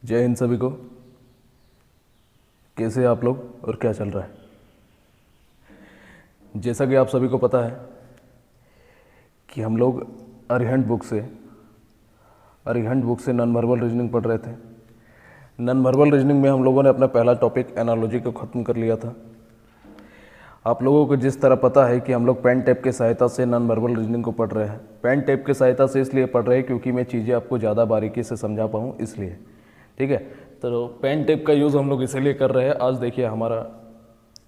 जय हिंद सभी को। कैसे हैं आप लोग और क्या चल रहा है? जैसा कि आप सभी को पता है कि हम लोग अरिहंत बुक से नॉन वर्बल रीजनिंग पढ़ रहे थे। नॉन वर्बल रीजनिंग में हम लोगों ने अपना पहला टॉपिक एनालॉजी को ख़त्म कर लिया था। आप लोगों को जिस तरह पता है कि हम लोग पेन टेप की सहायता से नॉन वर्बल रीजनिंग को पढ़ रहे हैं। पेन टेप की सहायता से इसलिए पढ़ रहे हैं क्योंकि मैं चीज़ें आपको ज़्यादा बारीकी से समझा पाऊँ, इसलिए। ठीक है, तो पेन टेप का यूज़ हम लोग इसीलिए कर रहे हैं। आज देखिए हमारा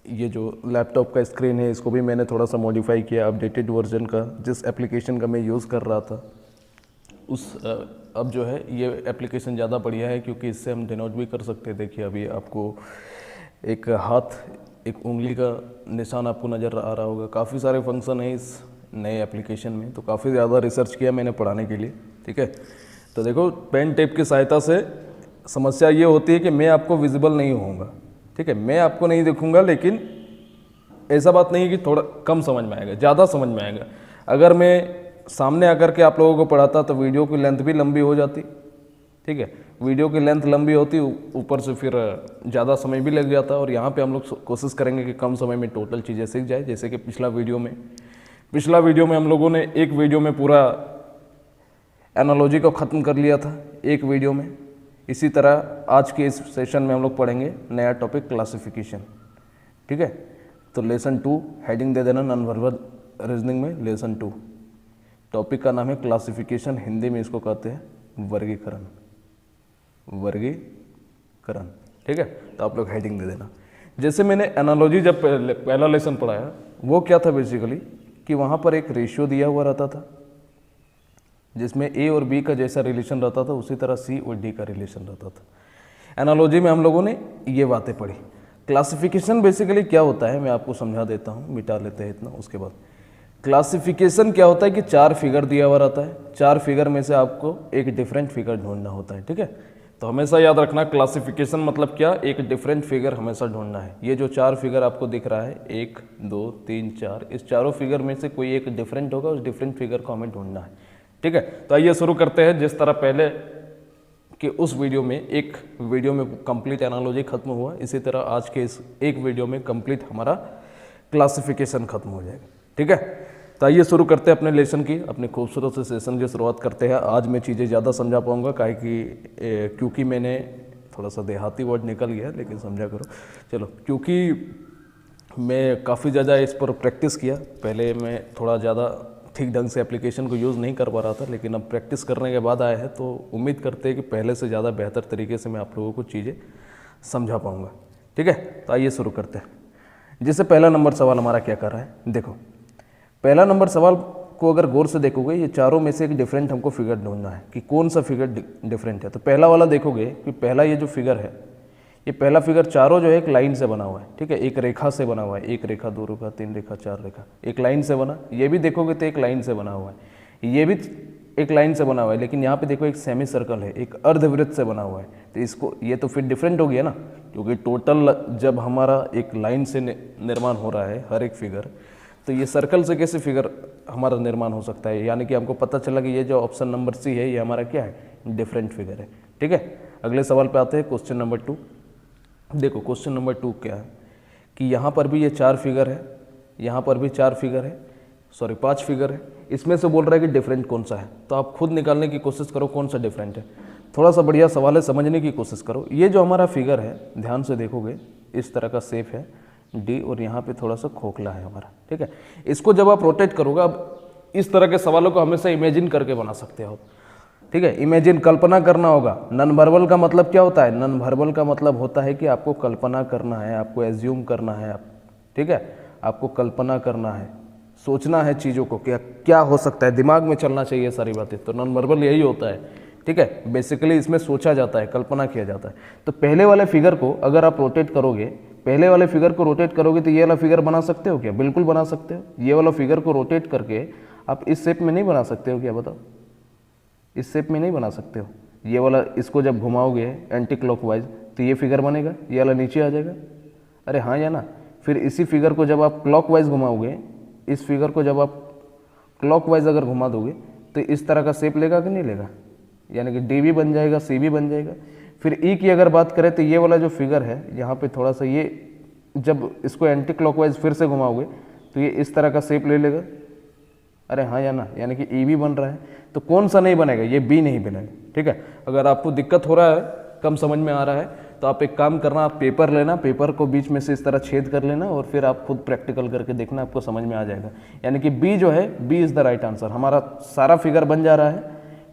ये जो लैपटॉप का स्क्रीन है, इसको भी मैंने थोड़ा सा मॉडिफाई किया अपडेटेड वर्जन का। जिस एप्लीकेशन का मैं यूज़ कर रहा था अब जो है ये एप्लीकेशन ज़्यादा बढ़िया है क्योंकि इससे हम डिनोट भी कर सकते हैं। देखिए अभी आपको एक एक उंगली का निशान आपको नज़र आ रहा होगा। काफ़ी सारे फंक्शन हैं इस नए एप्लीकेशन में, तो काफ़ी ज़्यादा रिसर्च किया मैंने पढ़ाने के लिए। ठीक है, तो देखो पेन टेप की सहायता से समस्या ये होती है कि मैं आपको विजिबल नहीं होऊंगा। ठीक है, मैं आपको नहीं दिखूंगा, लेकिन ऐसा बात नहीं है कि थोड़ा कम समझ में आएगा, ज़्यादा समझ में आएगा। अगर मैं सामने आकर के आप लोगों को पढ़ाता तो वीडियो की लेंथ भी लंबी हो जाती। ठीक है, वीडियो की लेंथ लंबी होती, ऊपर से फिर ज़्यादा समय भी लग जाता। और यहाँ पे हम लोग कोशिश करेंगे कि कम समय में टोटल चीज़ें सीख जाए। जैसे कि पिछला वीडियो में हम लोगों ने एक वीडियो में पूरा एनालॉजी को ख़त्म कर लिया था, एक वीडियो में। इसी तरह आज के इस सेशन में हम लोग पढ़ेंगे नया टॉपिक क्लासिफिकेशन। ठीक है, तो लेसन 2 हेडिंग दे देना नॉन वर्बल रीजनिंग में। लेसन 2 टॉपिक का नाम है क्लासिफिकेशन, हिंदी में इसको कहते हैं वर्गीकरण। ठीक है, तो आप लोग हेडिंग दे देना। जैसे मैंने एनालॉजी जब पहला लेसन पढ़ाया, वो क्या था बेसिकली कि वहाँ पर एक रेशियो दिया हुआ रहता था जिसमें ए और बी का जैसा रिलेशन रहता था उसी तरह सी और डी का रिलेशन रहता था। एनालॉजी में हम लोगों ने ये बातें पढ़ी। क्लासिफिकेशन बेसिकली क्या होता है मैं आपको समझा देता हूँ, मिटा लेते हैं इतना। उसके बाद क्लासिफिकेशन क्या होता है कि 4 फिगर दिया हुआ रहता है। 4 फिगर में से आपको एक डिफरेंट फिगर ढूंढना होता है। ठीक है, तो हमेशा याद रखना क्लासिफिकेशन मतलब क्या, एक डिफरेंट फिगर हमेशा ढूंढना है। ये जो 4 फिगर आपको दिख रहा है 1 2 3 4, इस चारों फिगर में से कोई एक डिफरेंट होगा, उस डिफरेंट फिगर को हमें ढूंढना है। ठीक है, तो आइए शुरू करते हैं। जिस तरह पहले कि उस वीडियो में कंप्लीट एनालॉजी खत्म हुआ, इसी तरह आज के इस एक वीडियो में कंप्लीट हमारा क्लासिफिकेशन खत्म हो जाएगा। ठीक है, तो आइए शुरू करते हैं अपने लेसन की, अपने खूबसूरत से सेशन की शुरुआत करते हैं। आज मैं चीज़ें ज़्यादा समझा पाऊँगा क्योंकि मैंने थोड़ा सा देहाती वर्ड निकल गया, लेकिन समझा करो। चलो, क्योंकि मैं काफ़ी ज़्यादा इस पर प्रैक्टिस किया। पहले मैं थोड़ा ज़्यादा ठीक ढंग से एप्लीकेशन को यूज़ नहीं कर पा रहा था, लेकिन अब प्रैक्टिस करने के बाद आया है, तो उम्मीद करते हैं कि पहले से ज़्यादा बेहतर तरीके से मैं आप लोगों को चीज़ें समझा पाऊँगा। ठीक है, तो आइए शुरू करते हैं। जैसे पहला नंबर सवाल हमारा क्या कर रहा है, देखो पहला नंबर सवाल को अगर गौर से देखोगे, ये चारों में से एक डिफरेंट हमको फिगर ढूंढना है कि कौन सा फिगर डिफरेंट है। तो पहला वाला देखोगे कि पहला ये जो फिगर है, ये पहला फिगर चारों जो है एक लाइन से बना हुआ है। ठीक है, एक रेखा से बना हुआ है, 1 रेखा 2 रेखा 3 रेखा 4 रेखा, एक लाइन से बना। ये भी देखोगे तो एक लाइन से बना हुआ है, ये भी एक लाइन से बना हुआ है, लेकिन यहाँ पे देखो एक सेमी सर्कल है, एक अर्धवृत्त से बना हुआ है। तो इसको ये तो फिर डिफरेंट हो गया ना, क्योंकि टोटल जब हमारा एक लाइन से निर्माण हो रहा है हर एक फिगर, तो ये सर्कल से कैसे फिगर हमारा निर्माण हो सकता है। यानी कि हमको पता चला कि ये जो ऑप्शन नंबर सी है ये हमारा क्या है, डिफरेंट फिगर है। ठीक है, अगले सवाल पे आते हैं, क्वेश्चन नंबर 2। देखो क्वेश्चन नंबर 2 क्या है कि यहाँ पर भी ये 4 फिगर है, यहाँ पर भी 4 फिगर है, 5 फिगर है। इसमें से बोल रहा है कि डिफरेंट कौन सा है, तो आप खुद निकालने की कोशिश करो कौन सा डिफरेंट है। थोड़ा सा बढ़िया सवाल है, समझने की कोशिश करो। ये जो हमारा फिगर है, ध्यान से देखोगे इस तरह का शेप है डी, और यहाँ पे थोड़ा सा खोखला है हमारा। ठीक है, इसको जब आप रोटेट करोगे, अब इस तरह के सवालों को हमेशा इमेजिन करके बना सकते हो। ठीक है, इमेजिन, कल्पना करना होगा। नॉन वर्बल का मतलब क्या होता है, नॉन वर्बल का मतलब होता है कि आपको कल्पना करना है, आपको एज्यूम करना है। ठीक है, आपको कल्पना करना है, सोचना है चीज़ों को, क्या हो सकता है, दिमाग में चलना चाहिए सारी बातें। तो नॉन वर्बल यही होता है। ठीक है, बेसिकली इसमें सोचा जाता है, कल्पना किया जाता है। तो पहले वाले फिगर को अगर आप रोटेट करोगे, पहले वाले फिगर को रोटेट करोगे तो ये वाला फिगर बना सकते हो क्या? बिल्कुल बना सकते हो। ये वाला फिगर को रोटेट करके आप इस शेप में नहीं बना सकते हो क्या, बताओ? इस शेप में नहीं बना सकते हो। ये वाला, इसको जब घुमाओगे एंटी क्लॉकवाइज तो ये फिगर बनेगा, ये वाला नीचे आ जाएगा। अरे हाँ या ना? फिर इसी फिगर को जब आप क्लॉकवाइज घुमाओगे, इस फिगर को जब आप क्लॉकवाइज अगर घुमा दोगे तो इस तरह का शेप लेगा कि नहीं लेगा? यानी कि डी भी बन जाएगा, सी भी बन जाएगा। फिर ई की अगर बात करें तो ये वाला जो फिगर है यहाँ पे थोड़ा सा, ये जब इसको एंटी क्लॉकवाइज फिर से घुमाओगे तो ये इस तरह का शेप ले लेगा। अरे हाँ या ना, यानी कि ई भी बन रहा है, तो कौन सा नहीं बनेगा, ये बी नहीं बनेगा। ठीक है, अगर आपको दिक्कत हो रहा है, कम समझ में आ रहा है, तो आप एक काम करना, आप पेपर लेना, पेपर को बीच में से इस तरह छेद कर लेना और फिर आप खुद प्रैक्टिकल करके देखना, आपको समझ में आ जाएगा। यानी कि बी जो है, B is the right answer. हमारा सारा फिगर बन जा रहा है,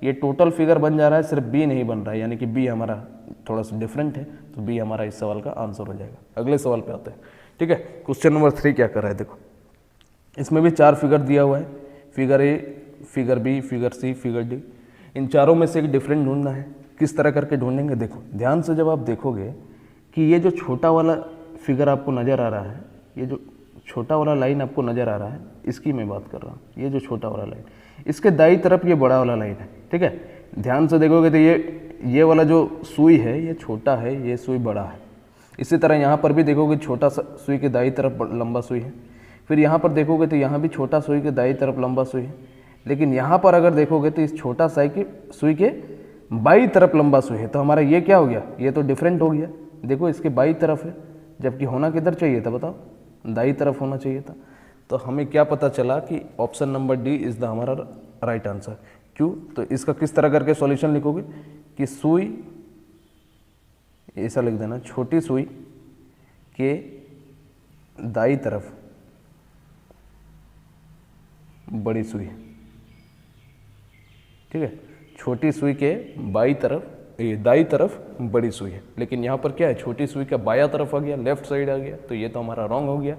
ये टोटल फिगर बन जा रहा है, सिर्फ बी नहीं बन रहा है, यानी कि बी हमारा थोड़ा सा डिफरेंट है, तो बी हमारा इस सवाल का आंसर हो जाएगा। अगले सवाल पे आते हैं। ठीक है, क्वेश्चन नंबर 3 क्या कर रहा है, देखो इसमें भी 4 फिगर दिया हुआ है, figure A, figure B, figure C, figure D. इन चारों में से एक डिफरेंट ढूंढना है। किस तरह करके ढूंढेंगे, देखो ध्यान से जब आप देखोगे कि ये जो छोटा वाला फिगर आपको नज़र आ रहा है, ये जो छोटा वाला लाइन आपको नज़र आ रहा है, इसकी मैं बात कर रहा हूँ, ये जो छोटा वाला लाइन, इसके दाईं तरफ ये बड़ा वाला लाइन है। ठीक है, ध्यान से देखोगे तो ये वाला जो सुई है ये छोटा है, ये सुई बड़ा है। इसी तरह यहाँ पर भी देखोगे छोटा सा सुई के दाईं तरफ लंबा सुई है। फिर यहाँ पर देखोगे तो यहाँ भी छोटा सुई के दाईं तरफ लंबा सुई है। लेकिन यहाँ पर अगर देखोगे तो इस छोटा सुई के बाईं तरफ लंबा सुई है। तो हमारा ये क्या हो गया, ये तो डिफरेंट हो गया। देखो इसके बाईं तरफ है, जबकि होना किधर चाहिए था, बताओ, दाईं तरफ होना चाहिए था। तो हमें क्या पता चला कि option number D is the हमारा राइट आंसर। क्यों, तो इसका किस तरह करके सॉल्यूशन लिखोगे कि सुई, ऐसा लिख देना, छोटी सुई के दाईं तरफ बड़ी सुई। ठीक है, छोटी सुई के बाईं तरफ, ये दाईं तरफ बड़ी सुई है। लेकिन यहाँ पर क्या है, छोटी सुई का बायां तरफ आ गया, लेफ्ट साइड आ गया, तो ये तो हमारा रॉन्ग हो गया,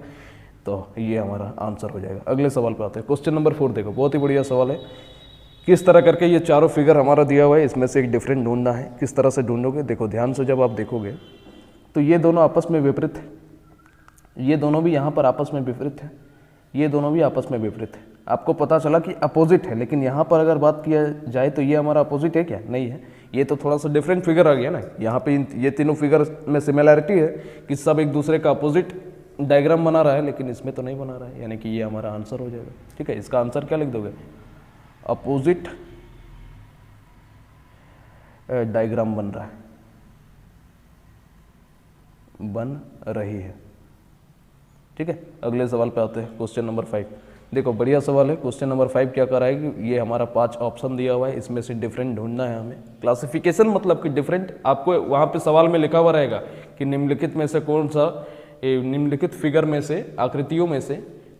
तो ये हमारा आंसर हो जाएगा। अगले सवाल पे आते हैं। क्वेश्चन नंबर 4 देखो, बहुत ही बढ़िया सवाल है। किस तरह करके ये चारों फिगर हमारा दिया हुआ है, इसमें से एक डिफरेंट ढूंढना है। किस तरह से ढूंढोगे, देखो ध्यान से जब आप देखोगे तो ये दोनों आपस में विपरीत है, ये दोनों भी यहाँ पर आपस में विपरीत है, ये दोनों भी आपस में विपरीत है। आपको पता चला कि अपोजिट है, लेकिन यहाँ पर अगर बात किया जाए तो ये हमारा अपोजिट है क्या, नहीं है, ये तो थोड़ा सा डिफरेंट फिगर आ गया ना। यहाँ पे ये तीनों फिगर में सिमिलैरिटी है कि सब एक दूसरे का अपोजिट डायग्राम बना रहा है, लेकिन इसमें तो नहीं बना रहा है, यानी कि ये हमारा आंसर हो जाएगा। ठीक है, इसका आंसर क्या लिख दोगे, अपोजिट डायग्राम बन रहा है, बन रही है। ठीक है, अगले सवाल पे आते हैं। क्वेश्चन नंबर 5 देखो, बढ़िया सवाल है। क्वेश्चन नंबर 5 क्या कर रहा है कि ये हमारा 5 ऑप्शन दिया हुआ है, इसमें से डिफरेंट ढूंढना है हमें। क्लासिफिकेशन मतलब कि डिफरेंट, आपको वहाँ पे सवाल में लिखा हुआ रहेगा कि निम्नलिखित में से कौन सा, निम्नलिखित फिगर में से, आकृतियों में से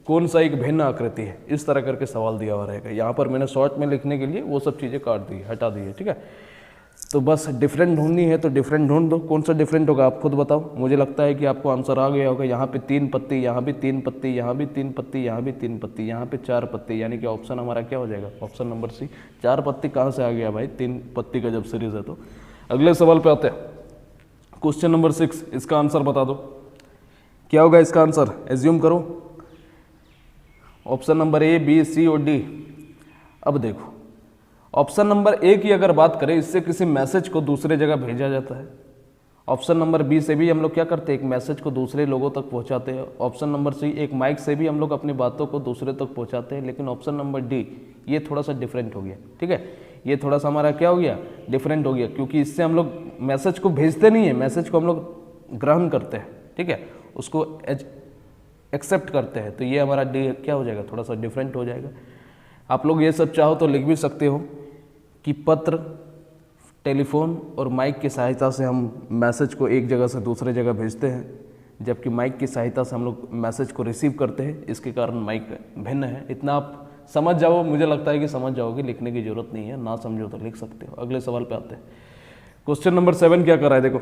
कौन सा एक भिन्न आकृति है, इस तरह करके सवाल दिया हुआ रहेगा। यहाँ पर मैंने शॉर्ट में लिखने के लिए वो सब चीज़ें काट दी, हटा दी है। ठीक है, तो बस डिफरेंट ढूंढनी है तो डिफरेंट ढूंढ दो। कौन सा डिफरेंट होगा आप खुद बताओ। मुझे लगता है कि आपको आंसर आ गया होगा। यहाँ पे 3 पत्ती, यहाँ भी 3 पत्ती, यहाँ भी 3 पत्ती, यहाँ भी 3 पत्ती, यहाँ पे 4 पत्ती, यानी कि ऑप्शन हमारा क्या हो जाएगा, ऑप्शन नंबर सी। 4 पत्ती कहाँ से आ गया भाई, 3 पत्ती का जब सीरीज है तो। अगले सवाल पे आते हैं। क्वेश्चन नंबर 6, इसका आंसर बता दो, क्या होगा इसका आंसर, एज्यूम करो। Option number A, B, C और डी। अब देखो, ऑप्शन नंबर ए की अगर बात करें, इससे किसी मैसेज को दूसरे जगह भेजा जाता है। ऑप्शन नंबर बी से भी हम लोग क्या करते हैं, एक मैसेज को दूसरे लोगों तक पहुंचाते हैं। ऑप्शन नंबर सी, एक माइक से भी हम लोग अपनी बातों को दूसरे तक पहुंचाते हैं। लेकिन ऑप्शन नंबर डी, ये थोड़ा सा डिफरेंट हो गया। ठीक है, ये थोड़ा सा हमारा क्या हो गया, डिफरेंट हो गया, क्योंकि इससे हम लोग मैसेज को भेजते नहीं है, मैसेज को हम लोग ग्रहण करते हैं। ठीक है, उसको एक्सेप्ट करते हैं। तो ये हमारा डी क्या हो जाएगा, थोड़ा सा डिफरेंट हो जाएगा। आप लोग ये सब चाहो तो लिख भी सकते हो कि पत्र, टेलीफोन और माइक की सहायता से हम मैसेज को एक जगह से दूसरे जगह भेजते हैं, जबकि माइक की सहायता से हम लोग मैसेज को रिसीव करते हैं। इसके कारण माइक भिन्न है। इतना आप समझ जाओ, मुझे लगता है कि समझ जाओगे, लिखने की जरूरत नहीं है। ना समझो तो लिख सकते हो। अगले सवाल पे आते हैं। क्वेश्चन नंबर 7 क्या कर रहा है, देखो,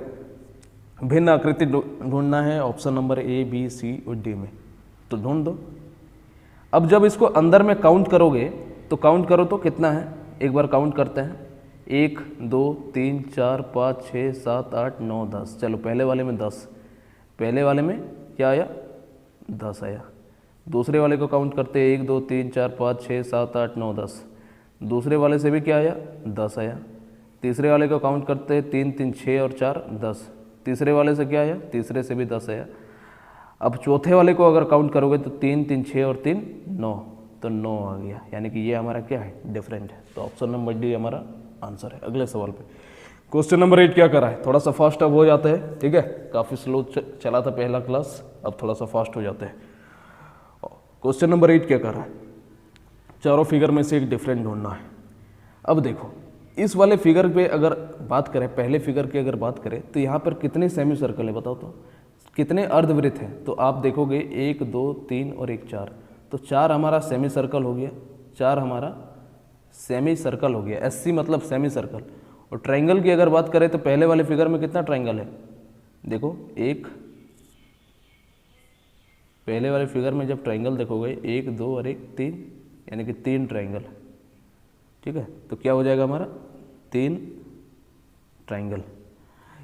भिन्न आकृति ढूंढना है option number A, B, C और डी में। तो ढूंढ दो। अब जब इसको अंदर में काउंट करोगे तो काउंट करो तो कितना है, एक बार काउंट करते हैं। 1, 2, 3, 4, 5, 6, 7, 8, 9, 10। चलो पहले वाले में 10, पहले वाले में क्या आया, 10 आया। दूसरे वाले को काउंट करते हैं, 1, 2, 3, 4, 5, 6, 7, 8, 9, 10। दूसरे वाले से भी क्या आया, 10 आया। तीसरे वाले को काउंट करते हैं, 3, 3, 6 और 4, 10। तीसरे वाले से क्या आया, तीसरे से भी 10 आया। अब चौथे वाले को अगर काउंट करोगे तो 3, 3, 6 और 3, 9, तो 9 आ गया। यानी कि ये हमारा क्या है, डिफरेंट है। तो ऑप्शन नंबर डी हमारा आंसर है। अगले सवाल पे, क्वेश्चन नंबर 8 क्या करा है, थोड़ा सा फास्ट अब हो जाता है, ठीक है, काफ़ी स्लो चला था पहला क्लास, अब थोड़ा सा फास्ट हो जाता है। क्वेश्चन नंबर 8 क्या कर रहा है, चारों फिगर में से एक डिफरेंट ढूंढना है। अब देखो इस वाले फिगर पे अगर बात करें, पहले फिगर की अगर बात करें तो यहाँ पर कितने सेमी सर्कल है बताओ तो, कितने अर्धवृत्त हैं, तो आप देखोगे 1 2 3 और 1 4, तो 4 हमारा सेमी सर्कल हो गया, 4 हमारा सेमी सर्कल हो गया, एससी मतलब सेमी सर्कल। और ट्रायंगल की अगर बात करें तो पहले वाले फिगर में कितना ट्रायंगल है, देखो एक, पहले वाले फिगर में जब ट्रायंगल देखोगे 1 2 और 1 3, यानी कि 3 ट्रायंगल, ठीक है, तो क्या हो जाएगा हमारा 3 ट्रायंगल।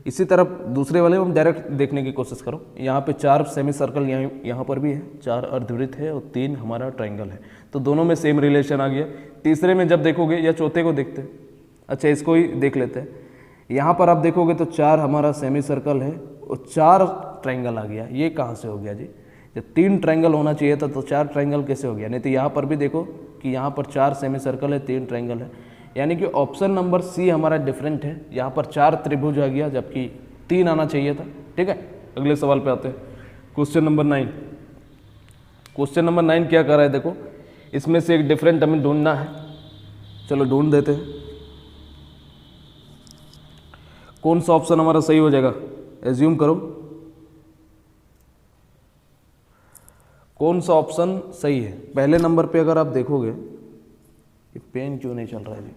इसी तरह दूसरे वाले में हम डायरेक्ट देखने की कोशिश करो, यहाँ पे 4 सेमी सर्कल यहाँ पर भी है, 4 अर्धवृत्त है और 3 हमारा ट्रायंगल है, तो दोनों में सेम रिलेशन आ गया। तीसरे में जब देखोगे या चौथे को देखते हैं, अच्छा इसको ही देख लेते हैं, यहाँ पर आप देखोगे तो 4 हमारा सेमी सर्कल है और 4 ट्रायंगल आ गया। ये कहाँ से हो गया जी, जब 3 ट्रायंगल होना चाहिए था तो 4 ट्रायंगल कैसे हो गया। नहीं तो यहाँ पर भी देखो कि यहाँ पर 4 सेमी सर्कल है, 3 ट्रायंगल है, यानी कि ऑप्शन नंबर सी हमारा डिफरेंट है। यहाँ पर 4 त्रिभुज आ गया जबकि 3 आना चाहिए था, ठीक है। अगले सवाल पे आते हैं, क्वेश्चन नंबर 9। क्वेश्चन नंबर 9 क्या कर रहा है, देखो इसमें से एक डिफरेंट हमें ढूंढना है, चलो ढूंढ देते हैं। कौन सा ऑप्शन हमारा सही हो जाएगा, एज्यूम करो कौन सा ऑप्शन सही है। पहले नंबर पे अगर आप देखोगे, ये पेन क्यों नहीं चल रहा है जी,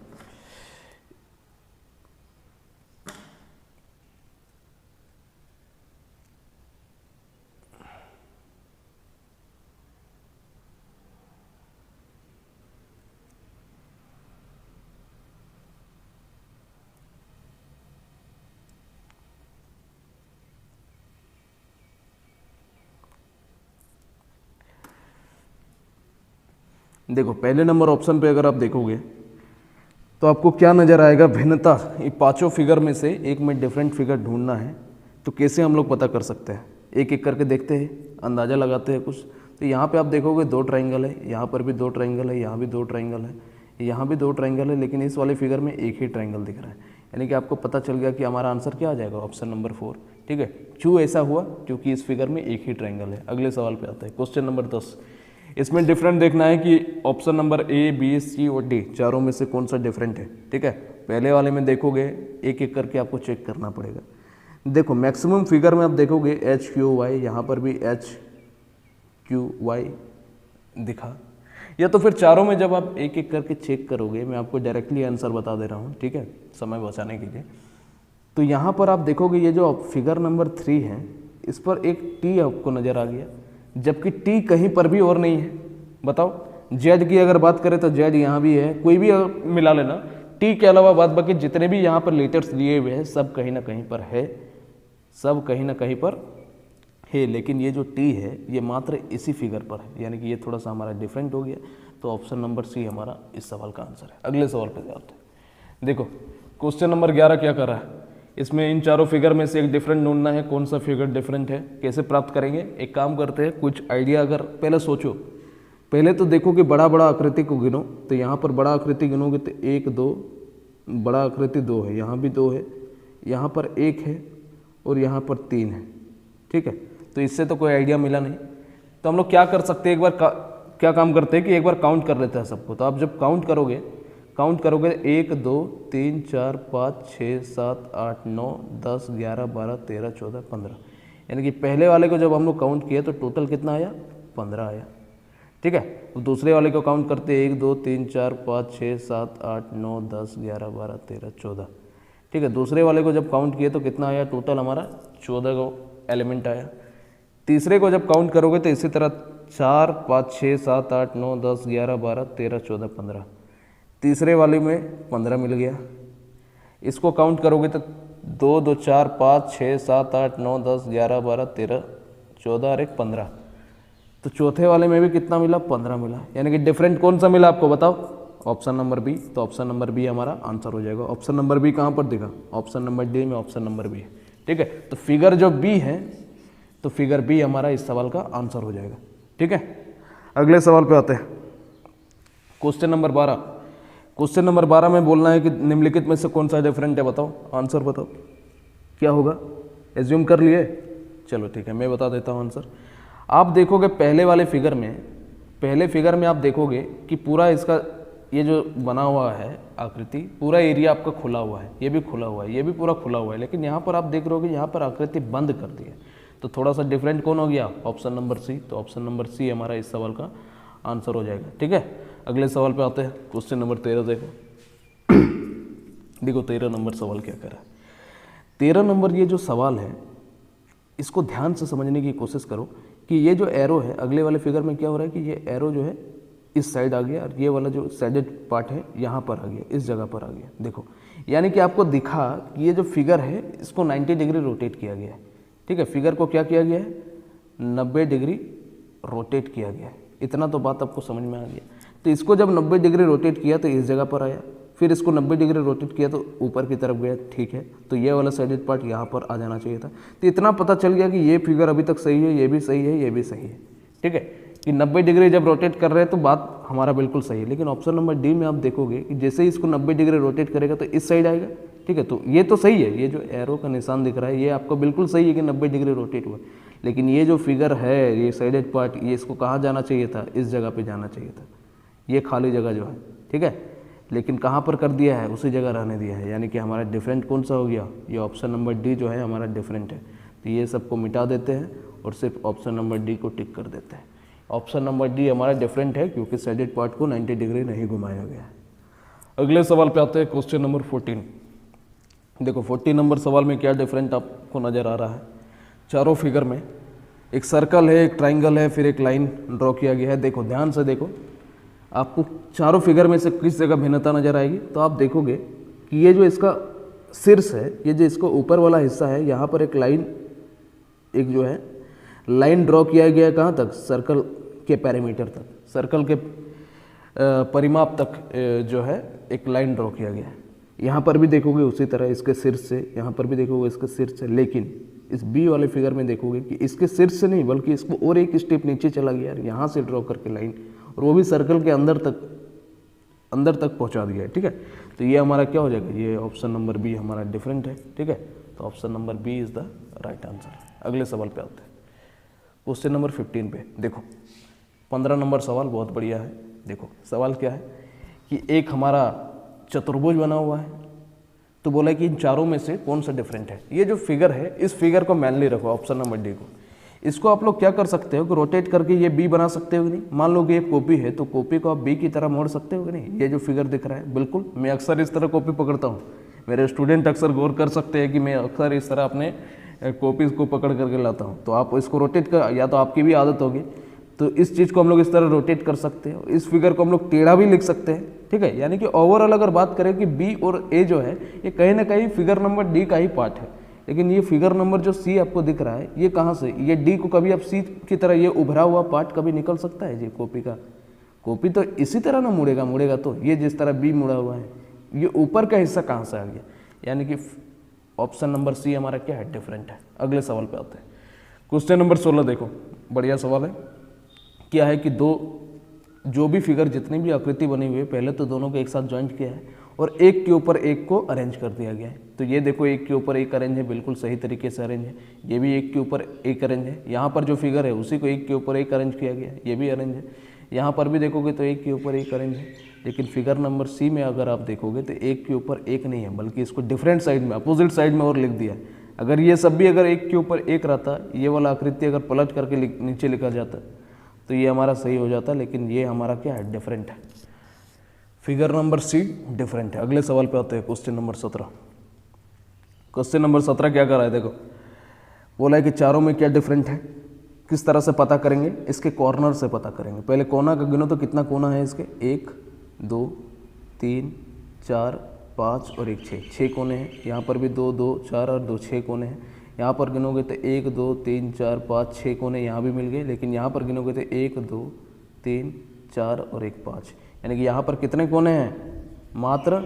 देखो पहले नंबर ऑप्शन पे अगर आप देखोगे तो आपको क्या नज़र आएगा, भिन्नता। ये पांचों फिगर में से एक में डिफरेंट फिगर ढूंढना है, तो कैसे हम लोग पता कर सकते हैं, एक एक करके देखते हैं, अंदाज़ा लगाते हैं कुछ। तो यहाँ पे आप देखोगे 2 ट्रायंगल है, यहाँ पर भी 2 ट्रायंगल है, यहाँ भी 2 ट्रायंगल है, यहाँ भी 2 ट्रायंगल है, लेकिन इस वाले फिगर में एक ही ट्रायंगल दिख रहा है, यानी कि आपको पता चल गया कि हमारा आंसर क्या आ जाएगा, ऑप्शन नंबर 4, ठीक है। क्यों ऐसा हुआ, क्योंकि इस फिगर में एक ही ट्रायंगल है। अगले सवाल पे आता है, क्वेश्चन नंबर 10। इसमें डिफरेंट देखना है कि option number A B C और डी चारों में से कौन सा डिफरेंट है, ठीक है। पहले वाले में देखोगे एक एक करके आपको चेक करना पड़ेगा। देखो मैक्सिमम फिगर में आप देखोगे एच क्यू वाई, यहाँ पर भी एच क्यू वाई दिखा, या तो फिर चारों में जब आप एक एक करके चेक करोगे, मैं आपको डायरेक्टली आंसर बता दे रहा हूँ, ठीक है, समय बचाने के लिए। तो यहाँ पर आप देखोगे ये जो फिगर नंबर 3 है, इस पर एक टी आपको नज़र आ गया, जबकि टी कहीं पर भी और नहीं है। बताओ जेड की अगर बात करें तो जेड यहाँ भी है, कोई भी मिला लेना, टी के अलावा बाद बाकी जितने भी यहाँ पर लेटर्स दिए हुए हैं सब कहीं ना कहीं पर है, सब कहीं ना कहीं पर है, लेकिन ये जो टी है ये मात्र इसी फिगर पर है, यानी कि ये थोड़ा सा हमारा डिफरेंट हो गया। तो ऑप्शन नंबर सी हमारा इस सवाल का आंसर है। अगले सवाल पर जाते हैं। देखो क्वेश्चन नंबर 11 क्या कर रहा है, इसमें इन चारों फिगर में से एक डिफरेंट ढूंढना है, कौन सा फिगर डिफरेंट है, कैसे प्राप्त करेंगे। एक काम करते हैं, कुछ आइडिया अगर पहले सोचो, पहले तो देखो कि बड़ा बड़ा आकृति को गिनो, तो यहाँ पर बड़ा आकृति गिनोगे तो 1 2, बड़ा आकृति 2 है, यहाँ भी 2 है, यहाँ पर 1 है और यहाँ पर 3 है, ठीक है। तो इससे तो कोई आइडिया मिला नहीं, तो हम लोग क्या कर सकते हैं, एक बार क्या काम करते हैं कि एक बार काउंट कर लेते हैं सबको। तो आप जब काउंट करोगे 1 2 3 4 5 6 7 8 9 10 11 12 13 14 15, यानी कि पहले वाले को जब हम लोग काउंट किए तो टोटल कितना आया, 15 आया, ठीक है। तो दूसरे वाले को काउंट करते 1 2 3 4 5 6 7 8 9 10 11 12 13 14, ठीक है। दूसरे वाले को जब काउंट किए तो कितना आया, टोटल हमारा 14 का एलिमेंट आया। तीसरे को जब काउंट करोगे तो इसी तरह 4 5 6 7 8 9 10 11 12 13 14 15, तीसरे वाले में 15 मिल गया। इसको काउंट करोगे तो 2 2 4 5 6 7 8 9 10 11 12 13 14 और 1 15, तो चौथे वाले में भी कितना मिला, 15 मिला, यानी कि डिफरेंट कौन सा मिला आपको बताओ, ऑप्शन नंबर बी। तो ऑप्शन नंबर बी हमारा आंसर हो जाएगा। ऑप्शन नंबर बी कहाँ पर दिखा, ऑप्शन नंबर डी में ऑप्शन नंबर बी है, ठीक है। तो फिगर जो बी है, तो फिगर बी हमारा इस सवाल का आंसर हो जाएगा, ठीक है। अगले सवाल पे आते हैं, क्वेश्चन नंबर 12। क्वेश्चन नंबर 12 में बोलना है कि निम्नलिखित में से कौन सा डिफरेंट है, बताओ, आंसर बताओ क्या होगा। एज्यूम कर लिए, चलो ठीक है, मैं बता देता हूँ आंसर। आप देखोगे पहले फिगर में आप देखोगे कि पूरा इसका ये जो बना हुआ है आकृति, पूरा एरिया आपका खुला हुआ है, ये भी खुला हुआ है, ये भी पूरा खुला हुआ है, लेकिन यहाँ पर आप देख रहे हो कि यहाँ पर आकृति बंद कर दी है, तो थोड़ा सा डिफरेंट कौन हो गया, ऑप्शन नंबर सी। तो ऑप्शन नंबर सी हमारा इस सवाल का आंसर हो जाएगा। ठीक है, अगले सवाल पे आते हैं। क्वेश्चन नंबर 13 देखो 13 नंबर सवाल क्या कर रहा है। 13 नंबर ये जो सवाल है इसको ध्यान से समझने की कोशिश करो कि ये जो एरो है अगले वाले फिगर में क्या हो रहा है कि ये एरो जो है इस साइड आ गया और ये वाला जो साइडेड पार्ट है यहाँ पर आ गया, इस जगह पर आ गया। देखो यानी कि आपको दिखा कि ये जो फिगर है इसको 90 डिग्री रोटेट किया गया है। ठीक है, फिगर को क्या किया गया है, 90 डिग्री रोटेट किया गया है। इतना तो बात आपको समझ में आ गया। तो इसको जब 90 डिग्री रोटेट किया तो इस जगह पर आया, फिर इसको 90 डिग्री रोटेट किया तो ऊपर की तरफ गया। ठीक है, तो ये वाला साइडेड पार्ट यहाँ पर आ जाना चाहिए था। तो इतना पता चल गया कि ये फिगर अभी तक सही है, ये भी सही है, ये भी सही है। ठीक है, कि 90 डिग्री जब रोटेट कर रहे हैं तो बात हमारा बिल्कुल सही है। लेकिन ऑप्शन नंबर डी में आप देखोगे कि जैसे ही इसको 90 डिग्री रोटेट करेगा तो इस साइड आएगा। ठीक है, तो ये तो सही है, ये जो एरो का निशान दिख रहा है ये आपको बिल्कुल सही है कि 90 डिग्री रोटेट हुआ। लेकिन ये जो फिगर है, ये साइडेड पार्ट, ये इसको कहाँ जाना चाहिए था, इस जगह पे जाना चाहिए था, ये खाली जगह जो है। ठीक है, लेकिन कहाँ पर कर दिया है, उसी जगह रहने दिया है। यानी कि हमारा डिफरेंट कौन सा हो गया, ये ऑप्शन नंबर डी जो है हमारा डिफरेंट है। तो ये सबको मिटा देते हैं और सिर्फ ऑप्शन नंबर डी को टिक कर देते हैं। ऑप्शन नंबर डी हमारा डिफरेंट है क्योंकि साइडेड पार्ट को 90 डिग्री नहीं घुमाया गया है। अगले सवाल पे आते हैं, क्वेश्चन नंबर 14। देखो 14 नंबर सवाल में क्या डिफरेंट आपको नज़र आ रहा है। चारों फिगर में एक सर्कल है, एक ट्राइंगल है, फिर एक लाइन ड्रॉ किया गया है। देखो ध्यान से देखो, आपको चारों फिगर में से किस जगह भिन्नता नजर आएगी। तो आप देखोगे कि ये जो इसका शीर्ष है, ये जो इसका ऊपर वाला हिस्सा है, यहाँ पर एक लाइन, एक जो है लाइन ड्रॉ किया गया है। कहाँ तक, सर्कल के पैरामीटर तक, सर्कल के परिमाप तक जो है एक लाइन ड्रॉ किया गया है। यहाँ पर भी देखोगे उसी तरह इसके शीर्ष से, यहाँ पर भी देखोगे इसके शीर्ष से। लेकिन इस बी वाले फिगर में देखोगे कि इसके शीर्ष से नहीं बल्कि इसको और एक स्टेप नीचे चला गया है, यहाँ से ड्रॉ करके लाइन, और वो भी सर्कल के अंदर तक पहुँचा दिया है। ठीक है, तो ये हमारा क्या हो जाएगा, ये ऑप्शन नंबर बी हमारा डिफरेंट है। ठीक है, तो option number B is the right answer. अगले सवाल पे आते हैं, क्वेश्चन नंबर 15 पे। देखो 15 नंबर सवाल बहुत बढ़िया है। देखो सवाल क्या है कि एक हमारा चतुर्भुज बना हुआ है, तो बोला है कि इन चारों में से कौन सा डिफरेंट है। ये जो फिगर है, इस फिगर को मैनली रखो, ऑप्शन नंबर डी को। इसको आप लोग क्या कर सकते हो कि रोटेट करके ये बी बना सकते हो कि नहीं। मान लो कि ये कॉपी है तो कॉपी को आप बी की तरह मोड़ सकते हो कि नहीं। ये जो फिगर दिख रहा है, बिल्कुल मैं अक्सर इस तरह कॉपी पकड़ता हूँ। मेरे स्टूडेंट अक्सर गौर कर सकते हैं कि मैं अक्सर इस तरह अपने कॉपीज़ को पकड़ करके लाता हूँ। तो आप इसको रोटेट कर, या तो आपकी भी आदत होगी, तो इस चीज़ को हम लोग इस तरह रोटेट कर सकते हैं। इस फिगर को हम लोग टेढ़ा भी लिख सकते हैं। ठीक है, यानी कि ओवरऑल अगर बात करें कि बी और ए जो है ये कहीं ना कहीं फिगर नंबर डी का ही पार्ट है। लेकिन ये फिगर नंबर जो सी आपको दिख रहा है, ये कहाँ से, ये डी को कभी आप सी की तरह ये उभरा हुआ पार्ट कभी निकल सकता है जी कॉपी का। कॉपी तो इसी तरह ना मुड़ेगा तो ये जिस तरह बी मुड़ा हुआ है, ये ऊपर का हिस्सा कहाँ से आ गया। यानी कि ऑप्शन नंबर सी हमारा क्या है, डिफरेंट है। अगले सवाल पे आते हैं, क्वेश्चन नंबर 16। देखो बढ़िया सवाल है। क्या है कि दो जो भी फिगर, जितनी भी आकृति बनी हुई है, पहले तो दोनों को एक साथ ज्वाइंट किया है और एक के ऊपर एक को अरेंज कर दिया गया है। तो ये देखो एक के ऊपर एक अरेंज है, बिल्कुल सही तरीके से अरेंज है। ये भी एक के ऊपर एक अरेंज है। यहाँ पर जो फिगर है उसी को एक के ऊपर एक अरेंज किया गया है, ये भी अरेंज है। यहाँ पर भी देखोगे तो एक के ऊपर एक अरेंज है। लेकिन फिगर नंबर सी में अगर आप देखोगे तो एक के ऊपर एक नहीं है, बल्कि इसको डिफरेंट साइड में, अपोजिट साइड में और लिख दिया है। अगर ये सब भी अगर एक के ऊपर एक रहता, ये वाला आकृति अगर पलट करके नीचे लिखा जाता तो ये हमारा सही हो जाता। लेकिन ये हमारा क्या है, डिफरेंट है। फिगर नंबर सी डिफरेंट है। अगले सवाल पे आते हैं, क्वेश्चन नंबर 17। क्वेश्चन नंबर 17 क्या कर रहा है, देखो बोला है कि चारों में क्या डिफरेंट है। किस तरह से पता करेंगे, इसके कॉर्नर से पता करेंगे। पहले कोना का गिनो तो कितना कोना है इसके, 1 2 3 4 5 और 1 6 कोने हैं। यहाँ पर भी 2 2 4 और 2 6 कोने हैं। यहाँ पर गिनोगे तो 1 2 3 4 5 6 कोने यहाँ भी मिल गए। लेकिन यहाँ पर गिनोगे तो 1 2 3 4 और 1 5, यानी कि यहाँ पर कितने कोने हैं, मात्र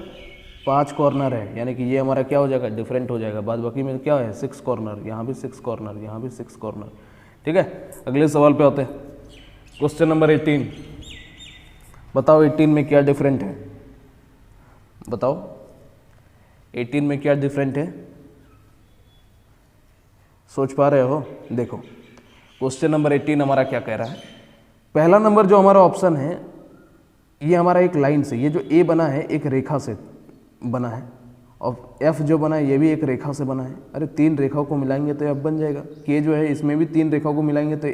5 कॉर्नर है। यानी कि ये हमारा क्या हो जाएगा, डिफरेंट हो जाएगा। बाद बाकी में क्या है, 6 कॉर्नर, यहाँ भी 6 कॉर्नर, यहाँ भी 6 कॉर्नर। ठीक है, अगले सवाल पे आते हैं, क्वेश्चन नंबर 18। बताओ 18 में क्या डिफरेंट है। बताओ 18 में क्या डिफरेंट है, सोच पा रहे हो? देखो क्वेश्चन नंबर 18 हमारा क्या कह रहा है। पहला नंबर जो हमारा ऑप्शन है ये हमारा एक लाइन से, ये जो ए बना है एक रेखा से बना है, और एफ जो बना है ये भी एक रेखा से बना है। अरे 3 रेखाओं को मिलाएंगे तो एफ बन जाएगा। के जो है इसमें भी 3 रेखाओं को मिलाएंगे तो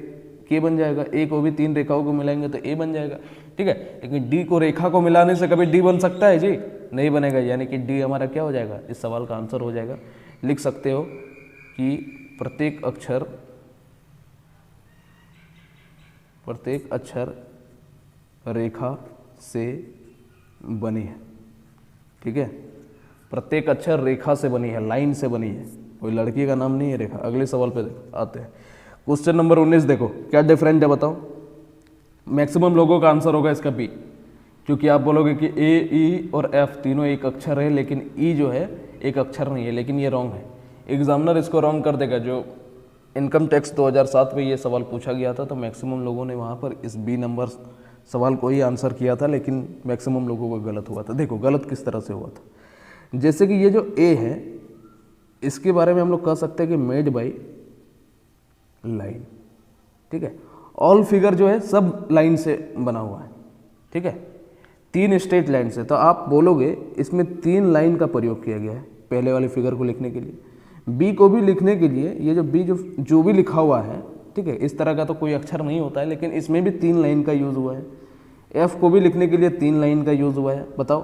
के बन जाएगा। ए को भी 3 रेखाओं को मिलाएंगे तो ए बन जाएगा, ठीक है। लेकिन डी को रेखा को मिलाने से कभी डी बन सकता है जी? नहीं बनेगा, यानी कि डी हमारा क्या हो जाएगा, इस सवाल का आंसर हो जाएगा। लिख सकते हो कि प्रत्येक अक्षर रेखा से बनी है, ठीक है। प्रत्येक अक्षर रेखा से बनी है, लाइन से बनी है, कोई लड़की का नाम नहीं है रेखा। अगले सवाल पे आते हैं। क्वेश्चन नंबर 19 देखो क्या डिफरेंट है, बताओ। मैक्सिमम लोगों का आंसर होगा इसका बी, क्योंकि आप बोलोगे कि ए, ई और एफ तीनों एक अक्षर है, लेकिन ई जो है एक अक्षर नहीं है, लेकिन ये रॉन्ग है। एग्जामिनर इसको रॉन्ग कर देगा। जो इनकम टैक्स 2007 में ये सवाल पूछा गया था, तो मैक्सिमम लोगों ने वहाँ पर इस बी नंबर सवाल को ही आंसर किया था, लेकिन मैक्सिमम लोगों को गलत हुआ था। देखो गलत किस तरह से हुआ था, जैसे कि ये जो ए है इसके बारे में हम लोग कह सकते हैं कि मेड बाई लाइन, ठीक है। ऑल फिगर जो है सब लाइन से बना हुआ है, ठीक है, 3 स्ट्रेट लाइन से। तो आप बोलोगे इसमें 3 लाइन का प्रयोग किया गया है पहले वाले फिगर को लिखने के लिए। बी को भी लिखने के लिए ये जो बी जो भी लिखा हुआ है, ठीक है, इस तरह का तो कोई अक्षर नहीं होता है, लेकिन इसमें भी 3 लाइन का यूज़ हुआ है। एफ को भी लिखने के लिए 3 लाइन का यूज़ हुआ है। बताओ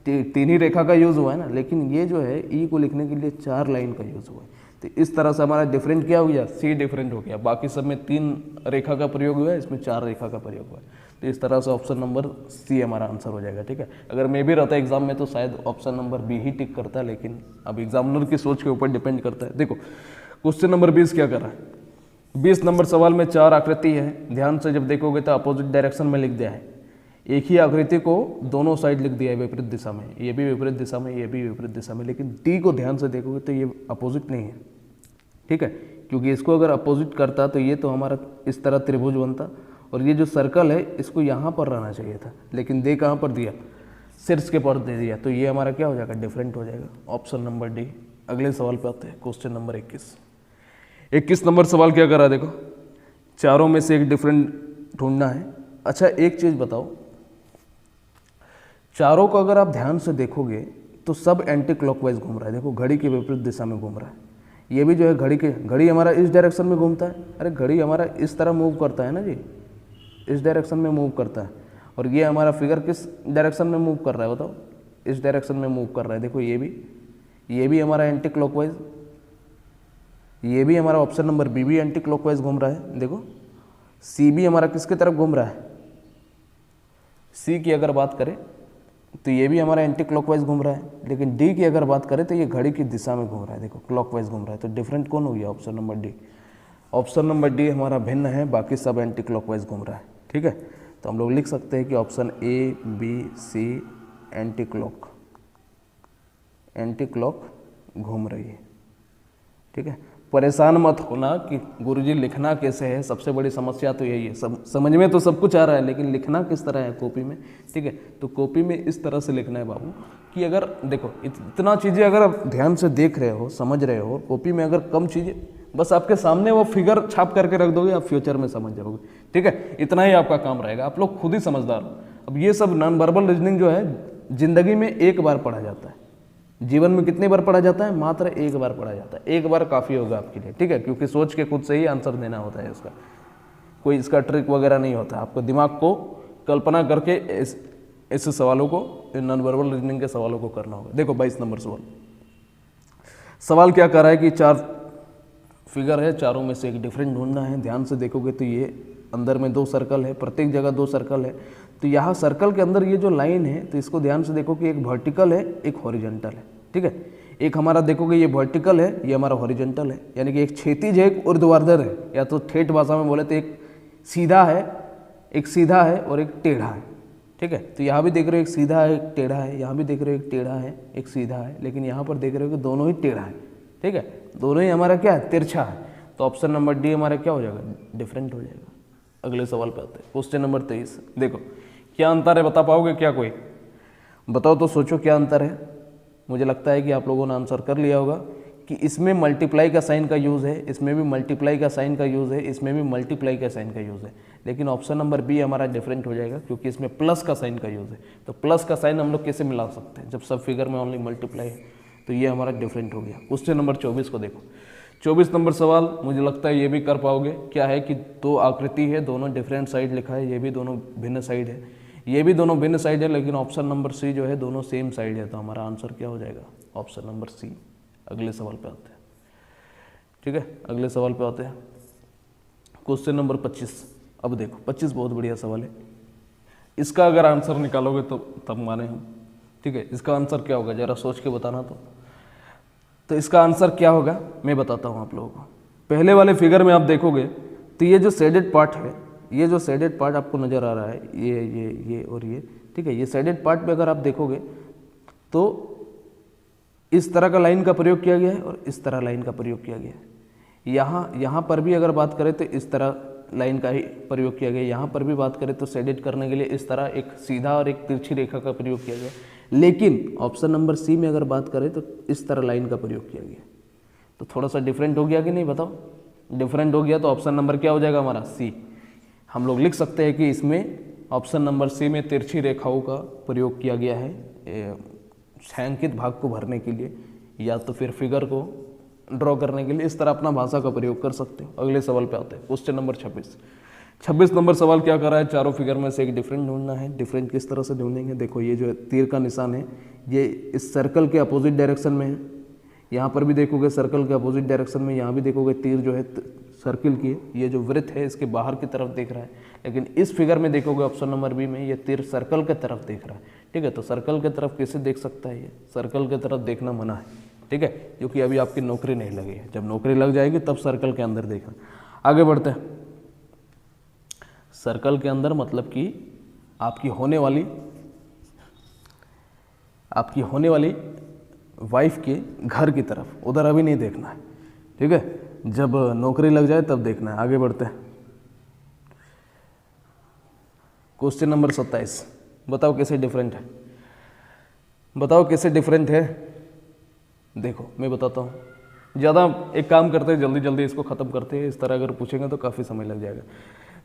3 ही रेखा का यूज़ हुआ है ना, लेकिन ये जो है ई को लिखने के लिए 4 लाइन का यूज़ हुआ है। तो इस तरह से हमारा डिफरेंट क्या हो गया, सी डिफरेंट हो गया। बाकी सब में 3 रेखा का प्रयोग हुआ है, इसमें 4 रेखा का प्रयोग हुआ है। तो इस तरह से ऑप्शन नंबर सी हमारा आंसर हो जाएगा, ठीक है। अगर मैं भी रहता एग्जाम में तो शायद ऑप्शन नंबर बी ही टिक करता, लेकिन अब एग्जामिनर की सोच के ऊपर डिपेंड करता है। देखो क्वेश्चन नंबर 20 क्या कर रहा है। 20 नंबर सवाल में 4 आकृति है। ध्यान से जब देखोगे तो अपोजिट डायरेक्शन में लिख दिया है। एक ही आकृति को दोनों साइड लिख दिया है विपरीत दिशा में, ये भी विपरीत दिशा में, ये भी विपरीत दिशा में। लेकिन डी को ध्यान से देखोगे तो ये अपोजिट नहीं है, ठीक है, क्योंकि इसको अगर अपोजिट करता तो ये तो हमारा इस तरह त्रिभुज बनता, और ये जो सर्कल है इसको यहाँ पर रहना चाहिए था, लेकिन दे कहाँ पर दिया, शीर्ष के पर दे दिया। तो ये हमारा क्या हो जाएगा, डिफरेंट हो जाएगा। Option number D. अगले सवाल पे आते हैं, क्वेश्चन नंबर 21 नंबर सवाल क्या कर रहा है। देखो चारों में से एक डिफरेंट ढूंढना है। अच्छा एक चीज़ बताओ, चारों को अगर आप ध्यान से देखोगे तो सब एंटी क्लॉकवाइज घूम रहा है। देखो घड़ी के विपरीत दिशा में घूम रहा है। ये भी जो है घड़ी हमारा इस डायरेक्शन में घूमता है। अरे घड़ी हमारा इस तरह मूव करता है ना जी, इस डायरेक्शन में मूव करता है। और ये हमारा फिगर किस डायरेक्शन में मूव कर रहा है, बताओ, इस डायरेक्शन में मूव कर रहा है। देखो ये भी हमारा एंटी क्लॉकवाइज, ये भी हमारा ऑप्शन नंबर बी भी एंटी क्लॉकवाइज घूम रहा है। देखो सी भी हमारा किसकी तरफ घूम रहा है, सी की अगर बात करें तो ये भी हमारा एंटी क्लॉकवाइज घूम रहा है। लेकिन डी की अगर बात करें तो ये घड़ी की दिशा में घूम रहा है, देखो क्लॉकवाइज घूम रहा है। तो डिफरेंट कौन हो गया, option number D. Option number D हमारा भिन्न है, बाकी सब एंटी क्लॉकवाइज घूम रहा है, ठीक है। तो हम लोग लिख सकते हैं कि option A B C anti clock घूम रही है, ठीक है। परेशान मत होना कि गुरुजी लिखना कैसे है, सबसे बड़ी समस्या तो यही है। समझ में तो सब कुछ आ रहा है, लेकिन लिखना किस तरह है कॉपी में, ठीक है। तो कॉपी में इस तरह से लिखना है बाबू कि अगर देखो इतना चीज़ें अगर आप ध्यान से देख रहे हो, समझ रहे हो, कॉपी में अगर कम चीज़ें बस आपके सामने वो फिगर छाप करके रख दोगे, आप फ्यूचर में समझ जाओगे, ठीक है। इतना ही आपका काम रहेगा, आप लोग खुद ही समझदार हो। अब ये सब नॉन वर्बल रीजनिंग जो है जिंदगी में एक बार पढ़ा जाता है। जीवन में कितनी बार पढ़ा जाता है, मात्र एक बार पढ़ा जाता है। एक बार काफ़ी होगा आपके लिए, ठीक है, क्योंकि सोच के खुद से ही आंसर देना होता है इसका, कोई इसका ट्रिक वगैरह नहीं होता। आपको दिमाग को कल्पना करके ऐसे सवालों को, नॉन वर्बल रीजनिंग के सवालों को करना होगा। देखो 22 नंबर सवाल क्या कर रहा है कि 4 फिगर है, चारों में से एक डिफरेंट ढूंढना है। ध्यान से देखोगे तो ये अंदर में 2 सर्कल है, प्रत्येक जगह 2 सर्कल है। तो यहाँ सर्कल के अंदर ये जो लाइन है, तो इसको ध्यान से देखो कि एक वर्टिकल है, एक हॉरिजॉन्टल है, ठीक है। एक हमारा देखोगे ये वर्टिकल है, ये हमारा हॉरिजॉन्टल है, यानी कि एक क्षैतिज है, एक ऊर्ध्वाधर है, या तो ठेठ भाषा में बोले तो एक सीधा है और एक टेढ़ा है, ठीक है। तो यहाँ भी देख रहे हो एक सीधा है, एक टेढ़ा है, यहाँ भी देख रहे हो एक टेढ़ा है, एक सीधा है, लेकिन यहाँ पर देख रहे हो कि दोनों ही टेढ़ा है, ठीक है, दोनों ही हमारा क्या है, तिरछा है। तो ऑप्शन नंबर डी हमारा क्या हो जाएगा, डिफरेंट हो जाएगा। अगले सवाल पे आते हैं, क्वेश्चन नंबर 23। देखो क्या अंतर है, बता पाओगे क्या कोई? बताओ तो, सोचो क्या अंतर है। मुझे लगता है कि आप लोगों ने आंसर कर लिया होगा कि इसमें मल्टीप्लाई का साइन का यूज़ है, इसमें भी मल्टीप्लाई का साइन का यूज़ है, इसमें भी मल्टीप्लाई का साइन का यूज़ है, लेकिन ऑप्शन नंबर बी हमारा डिफरेंट हो जाएगा क्योंकि इसमें प्लस का साइन का यूज़ है। तो प्लस का साइन हम लोग कैसे मिला सकते हैं जब सब फिगर में ओनली मल्टीप्लाई है, तो ये हमारा डिफरेंट हो गया। क्वेश्चन नंबर 24 को देखो। 24 नंबर सवाल मुझे लगता है ये भी कर पाओगे। क्या है कि दो आकृति है, दोनों डिफरेंट साइड लिखा है, ये भी दोनों भिन्न साइड है, ये भी दोनों भिन्न साइड है, लेकिन ऑप्शन नंबर सी जो है दोनों सेम साइड है। तो हमारा आंसर क्या हो जाएगा? Option number C. अगले सवाल पे आते हैं। ठीक है, अगले सवाल पे आते हैं। Question number 25। अब देखो 25 बहुत बढ़िया सवाल है। इसका अगर आंसर निकालोगे तो तब माने हम। ठीक है, इसका आंसर क्या होगा जरा सोच के बताना। तो इसका आंसर क्या होगा मैं बताता हूँ आप लोगों को। पहले वाले फिगर में आप देखोगे तो ये जो शेडेड पार्ट है, ये जो शेडेड पार्ट आपको नज़र आ रहा है, ये और ये, ठीक है, ये शेडेड पार्ट पे अगर आप देखोगे तो इस तरह का लाइन का प्रयोग किया गया है और इस तरह लाइन का प्रयोग किया गया है। यहाँ पर भी अगर बात करें तो इस तरह लाइन का ही प्रयोग किया गया। यहाँ पर भी बात करें तो शेडेड करने के लिए इस तरह एक सीधा और एक तिरछी रेखा का प्रयोग किया गया। लेकिन ऑप्शन नंबर सी में अगर बात करें तो इस तरह लाइन का प्रयोग किया गया। तो थोड़ा सा डिफरेंट हो गया कि नहीं, बताओ? डिफरेंट हो गया तो ऑप्शन नंबर क्या हो जाएगा हमारा? सी। हम लोग लिख सकते हैं कि इसमें ऑप्शन नंबर सी में तिरछी रेखाओं का प्रयोग किया गया है छायांकित भाग को भरने के लिए, या तो फिर फिगर को ड्रॉ करने के लिए। इस तरह अपना भाषा का प्रयोग कर सकते हो। अगले सवाल पे आते हैं। क्वेश्चन नंबर 26 नंबर सवाल क्या कर रहा है? चारों फिगर में से एक डिफरेंट ढूंढना है। डिफरेंट किस तरह से ढूंढेंगे? देखो ये जो तीर का निशान है ये इस सर्कल के अपोजिट डायरेक्शन में है। यहाँ पर भी देखोगे सर्कल के अपोजिट डायरेक्शन में, यहाँ भी देखोगे तीर जो है सर्कल की, ये जो वृत्त है इसके बाहर की तरफ देख रहा है। लेकिन इस फिगर में देखोगे ऑप्शन नंबर बी में ये तीर सर्कल के तरफ देख रहा है। ठीक है, तो सर्कल के तरफ कैसे देख सकता है? ये सर्कल के तरफ देखना मना है। ठीक है, क्योंकि अभी आपकी नौकरी नहीं लगी है। जब नौकरी लग जाएगी तब सर्कल के अंदर देखना। आगे बढ़ते हैं। सर्कल के अंदर मतलब कि आपकी होने वाली वाइफ के घर की तरफ, उधर अभी नहीं देखना है। ठीक है, जब नौकरी लग जाए तब देखना है। आगे बढ़ते हैं। Question number 27। बताओ कैसे डिफरेंट है? बताओ कैसे डिफरेंट है? देखो मैं बताता हूँ। ज़्यादा एक काम करते हैं, जल्दी जल्दी इसको ख़त्म करते हैं। इस तरह अगर पूछेंगे तो काफ़ी समय लग जाएगा।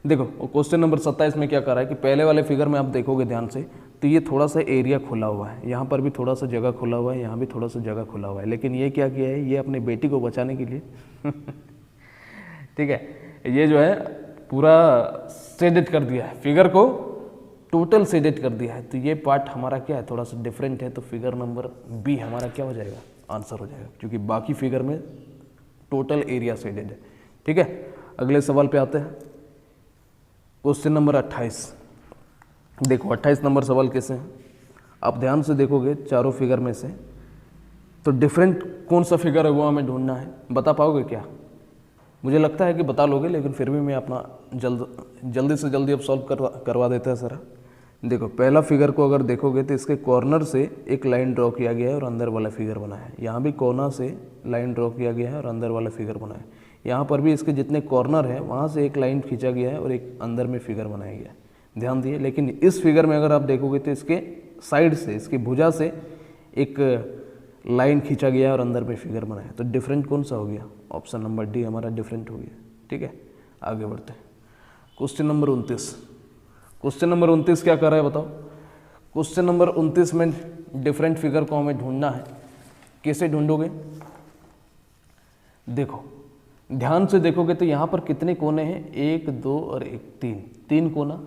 देखो क्वेश्चन नंबर 27 में क्या कर रहा है कि पहले वाले फिगर में आप देखोगे ध्यान से तो ये थोड़ा सा एरिया खुला हुआ है, यहाँ पर भी थोड़ा सा जगह खुला हुआ है, यहाँ भी थोड़ा सा जगह खुला हुआ है। लेकिन ये क्या किया है? ये अपनी बेटी को बचाने के लिए ठीक है, ये जो है पूरा शेडेड कर दिया है, फिगर को टोटल शेडेड कर दिया है। तो ये पार्ट हमारा क्या है? थोड़ा सा डिफरेंट है। तो फिगर नंबर बी हमारा क्या हो जाएगा? आंसर हो जाएगा, क्योंकि बाकी फिगर में टोटल एरिया शेडेड है। ठीक है, अगले सवाल पे आते हैं। Question number 28। देखो 28 नंबर सवाल कैसे है? आप ध्यान से देखोगे चारों फिगर में से तो डिफरेंट कौन सा फिगर है वो हमें ढूंढना है। बता पाओगे क्या? मुझे लगता है कि बता लोगे, लेकिन फिर भी मैं अपना जल्दी से जल्दी अब सॉल्व करवा देता है सर। देखो पहला फिगर को अगर देखोगे तो इसके कॉर्नर से एक लाइन ड्रॉ किया गया है और अंदर वाला फिगर बना है। यहाँ भी कोना से लाइन ड्रॉ किया गया है और अंदर वाला फिगर बना है। यहाँ पर भी इसके जितने कॉर्नर है वहाँ से एक लाइन खींचा गया है और एक अंदर में फिगर बनाया गया है। ध्यान दिए। लेकिन इस फिगर में अगर आप देखोगे तो इसके साइड से, इसकी भुजा से एक लाइन खींचा गया है और अंदर में फिगर बना है। तो डिफरेंट कौन सा हो गया? ऑप्शन नंबर डी हमारा डिफरेंट हो गया। ठीक है, आगे बढ़ते हैं। Question number 29। क्वेश्चन नंबर 29 क्या कर रहा है बताओ? क्वेश्चन नंबर 29 में डिफरेंट फिगर को हमें ढूंढना है। कैसे ढूंढोगे? देखो ध्यान से देखोगे तो यहाँ पर कितने कोने हैं? 1 2 और 1 3, 3 कोना।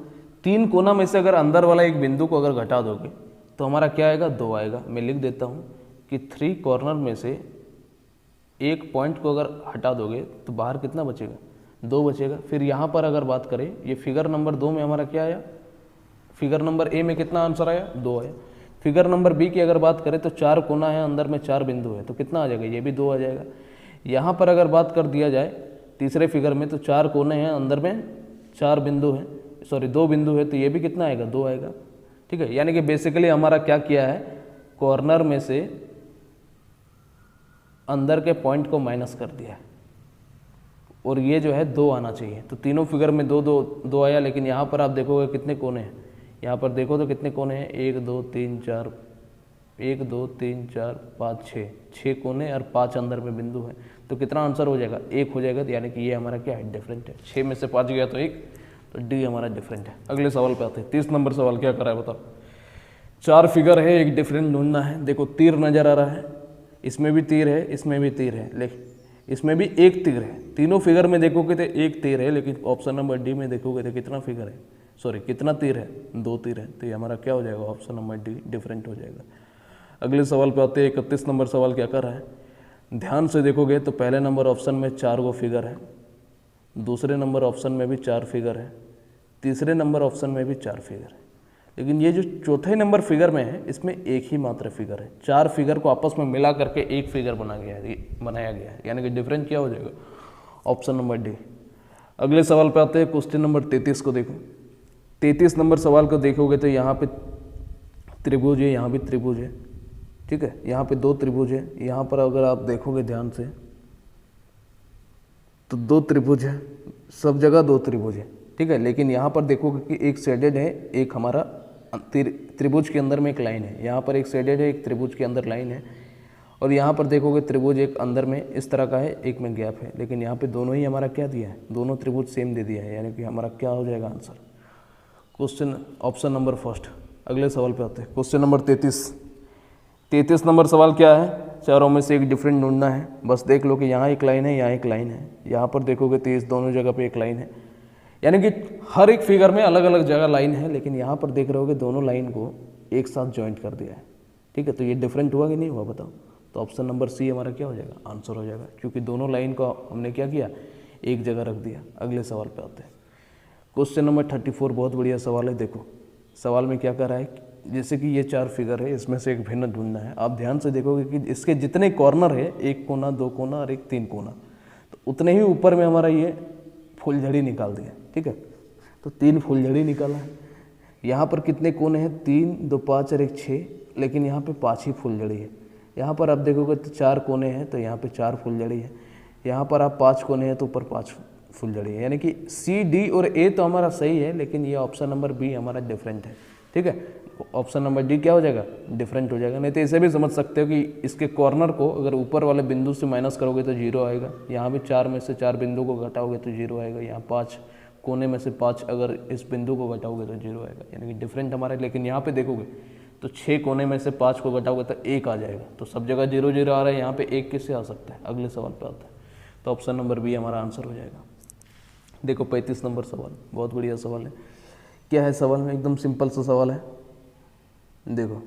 3 कोना में से अगर अंदर वाला एक बिंदु को अगर घटा दोगे तो हमारा क्या आएगा? 2 आएगा। मैं लिख देता हूँ कि 3 कॉर्नर में से एक पॉइंट को अगर हटा दोगे तो बाहर कितना बचेगा? 2 बचेगा। फिर यहाँ पर अगर बात करें, ये फिगर नंबर 2 में हमारा क्या आया? फिगर नंबर ए में कितना आंसर आया? 2 आया। फिगर नंबर बी की अगर बात करें तो 4 कोना है, अंदर में 4 बिंदु है, तो कितना आ जाएगा? ये भी 2 आ जाएगा। यहाँ पर अगर बात कर दिया जाए तीसरे फिगर में तो 4 कोने हैं, अंदर में 4 बिंदु हैं, 2 बिंदु है, तो ये भी कितना आएगा? 2 आएगा। ठीक है, यानी कि बेसिकली हमारा क्या किया है? कॉर्नर में से अंदर के पॉइंट को माइनस कर दिया है और ये जो है 2 आना चाहिए। तो तीनों फिगर में 2 2 2 आया। लेकिन यहाँ पर आप देखोगे कितने कोने हैं? यहाँ पर देखो तो कितने कोने हैं, 1 2 3 4, 1 2 3 4 5 6 कोने और 5 अंदर में बिंदु है। तो कितना आंसर हो जाएगा, 1 हो जाएगा। तो यानी कि ये हमारा क्या है, डिफरेंट है। 6 में से 5 गया तो 1, तो डी हमारा डिफरेंट है। अगले सवाल पे आते हैं। 30 नंबर सवाल क्या करा है बताओ। 4 फिगर है, एक डिफरेंट ढूंढना है। देखो तीर नजर आ रहा है, इसमें भी तीर है, इसमें भी तीर है, लेकिन इसमें भी एक तीर है। तीनों फिगर में देखोगे तो एक तीर है, लेकिन ऑप्शन नंबर डी में देखोगे तो कितना फिगर है, सॉरी कितना तीर है, 2 तीर है। तो ये हमारा क्या हो जाएगा, ऑप्शन नंबर डी डिफरेंट हो जाएगा। अगले सवाल पे आते हैं। 31 नंबर सवाल क्या कर रहा है, ध्यान से देखोगे तो पहले नंबर ऑप्शन में 4 गो फिगर है, दूसरे नंबर ऑप्शन में भी 4 फिगर है, तीसरे नंबर ऑप्शन में भी 4 फिगर है, लेकिन ये जो चौथे नंबर फिगर में है इसमें एक ही मात्र फिगर है। 4 फिगर को आपस में मिला करके एक फिगर बनाया गया है, यानी कि डिफरेंट क्या हो जाएगा, ऑप्शन नंबर डी। अगले सवाल पे आते हैं। क्वेश्चन नंबर 33 को देखो। 33 नंबर सवाल को देखोगे तो यहाँ पे त्रिभुज है, यहाँ भी त्रिभुज है, ठीक है, यहाँ पे 2 त्रिभुज है। यहाँ पर अगर आप देखोगे ध्यान से तो 2 त्रिभुज है, सब जगह 2 त्रिभुज है, ठीक है। लेकिन यहाँ पर देखोगे कि एक शेडेड है, एक हमारा त्रिभुज के अंदर में एक लाइन है। यहाँ पर एक शेडेड है, एक त्रिभुज के अंदर लाइन है, और यहाँ पर देखोगे त्रिभुज एक अंदर में इस तरह का है, एक में गैप है। लेकिन यहाँ पे दोनों ही हमारा क्या दिया है, दोनों त्रिभुज सेम दे दिया है, यानी कि हमारा क्या हो जाएगा answer, question option number first. अगले सवाल पे आते हैं। क्वेश्चन नंबर 33 नंबर सवाल क्या है, चारों में से एक डिफरेंट ढूंढना है। बस देख लो कि यहाँ एक लाइन है, यहाँ एक लाइन है, यहाँ पर देखोगे तो इस दोनों जगह पे एक लाइन है, यानी कि हर एक फिगर में अलग अलग जगह लाइन है, लेकिन यहाँ पर देख रहे होगे दोनों लाइन को एक साथ ज्वाइंट कर दिया है, ठीक है। तो ये डिफरेंट हुआ कि नहीं हुआ बताओ। तो ऑप्शन नंबर सी हमारा क्या हो जाएगा, आंसर हो जाएगा, क्योंकि दोनों लाइन को हमने क्या किया, एक जगह रख दिया। अगले सवाल पे आते हैं। क्वेश्चन नंबर 34 बहुत बढ़िया सवाल है। देखो सवाल में क्या कर रहा है, जैसे कि ये 4 फिगर है, इसमें से एक भिन्न ढूंढना है। आप ध्यान से देखोगे कि इसके जितने कॉर्नर है, 1 कोना 2 कोना और एक 3 कोना, तो उतने ही ऊपर में हमारा ये फुलझड़ी निकाल दिया, ठीक है। तो 3 फुलझड़ी निकाला है। यहाँ पर कितने कोने हैं, 3 2 5 और 1 6, लेकिन यहाँ पे 5 ही फुलझड़ी है। यहाँ पर आप देखोगे तो 4 कोने हैं, तो यहाँ पे 4 फुलझड़ी है। यहाँ पर आप 5 कोने हैं तो ऊपर 5 फुलझड़ी है, यानी कि सी डी और ए तो हमारा सही है, लेकिन ये ऑप्शन नंबर बी हमारा डिफरेंट है, ठीक है। ऑप्शन नंबर डी क्या हो जाएगा, डिफरेंट हो जाएगा। नहीं तो इसे भी समझ सकते हो कि इसके कॉर्नर को अगर ऊपर वाले बिंदु से माइनस करोगे तो 0 आएगा। यहाँ भी 4 में से 4 बिंदु को घटाओगे तो 0 आएगा। यहाँ 5 कोने में से 5 अगर इस बिंदु को घटाओगे तो 0 आएगा, यानी कि डिफरेंट हमारा। लेकिन यहाँ पे देखोगे तो 6 कोने में से 5 को घटाओगे तो 1 आ जाएगा। तो सब जगह 0 0 आ रहा है, यहाँ पे 1 किससे आ सकता है। अगले सवाल पे आता है, तो ऑप्शन नंबर बी हमारा आंसर हो जाएगा। देखो 35 नंबर सवाल बहुत बढ़िया सवाल है। क्या है सवाल में, एकदम सिंपल सा सवाल है। देखो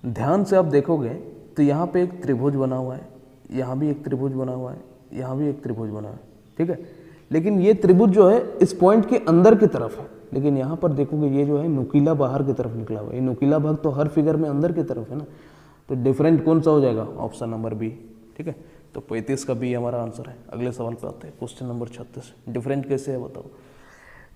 ध्यान से आप देखोगे तो यहाँ पे एक त्रिभुज बना हुआ है, यहाँ भी एक त्रिभुज बना हुआ है, यहाँ भी एक त्रिभुज बना है, ठीक है। लेकिन ये त्रिभुज जो है इस पॉइंट के अंदर की तरफ है, लेकिन यहाँ पर देखोगे ये जो है नुकीला बाहर की तरफ निकला हुआ है। ये नुकीला भाग तो हर फिगर में अंदर की तरफ है ना, तो डिफरेंट कौन सा हो जाएगा, ऑप्शन नंबर बी, ठीक है। तो 35 का बी हमारा आंसर है। अगले सवाल पे आते हैं। क्वेश्चन नंबर 36, डिफरेंट कैसे है बताओ।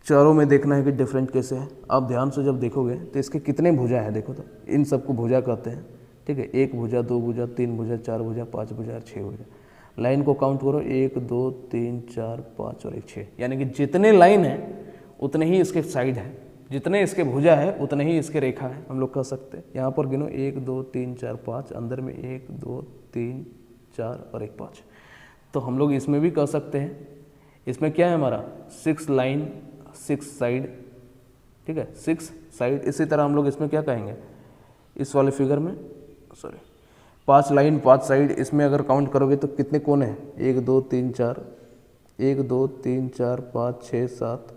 चारों में देखना है कि डिफरेंट कैसे है। आप ध्यान से जब देखोगे तो इसके कितने भुजा है, देखो तो इन सबको भुजा कहते हैं, ठीक है। 1 भुजा 2 भुजा 3 भुजा 4 भुजा 5 भुजा और 6 भुजा। लाइन को काउंट करो, 1 2 3 4 5 और 1 6, यानी कि जितने लाइन है उतने ही इसके साइड है, जितने इसके भुजा है उतने ही इसके रेखा है, हम लोग कह सकते हैं। यहाँ पर गिनो 1 2 3 4 5, अंदर में 1 2 3 4 और 1 5। तो हम लोग इसमें भी कह सकते हैं, इसमें क्या है हमारा 6 लाइन 6 साइड, ठीक है, 6 साइड। इसी तरह हम लोग इसमें क्या कहेंगे, इस वाले फिगर में 5 लाइन 5 साइड। इसमें अगर काउंट करोगे तो कितने कोने हैं, 1 2 3 4, 1 2 3 4 5 6 7,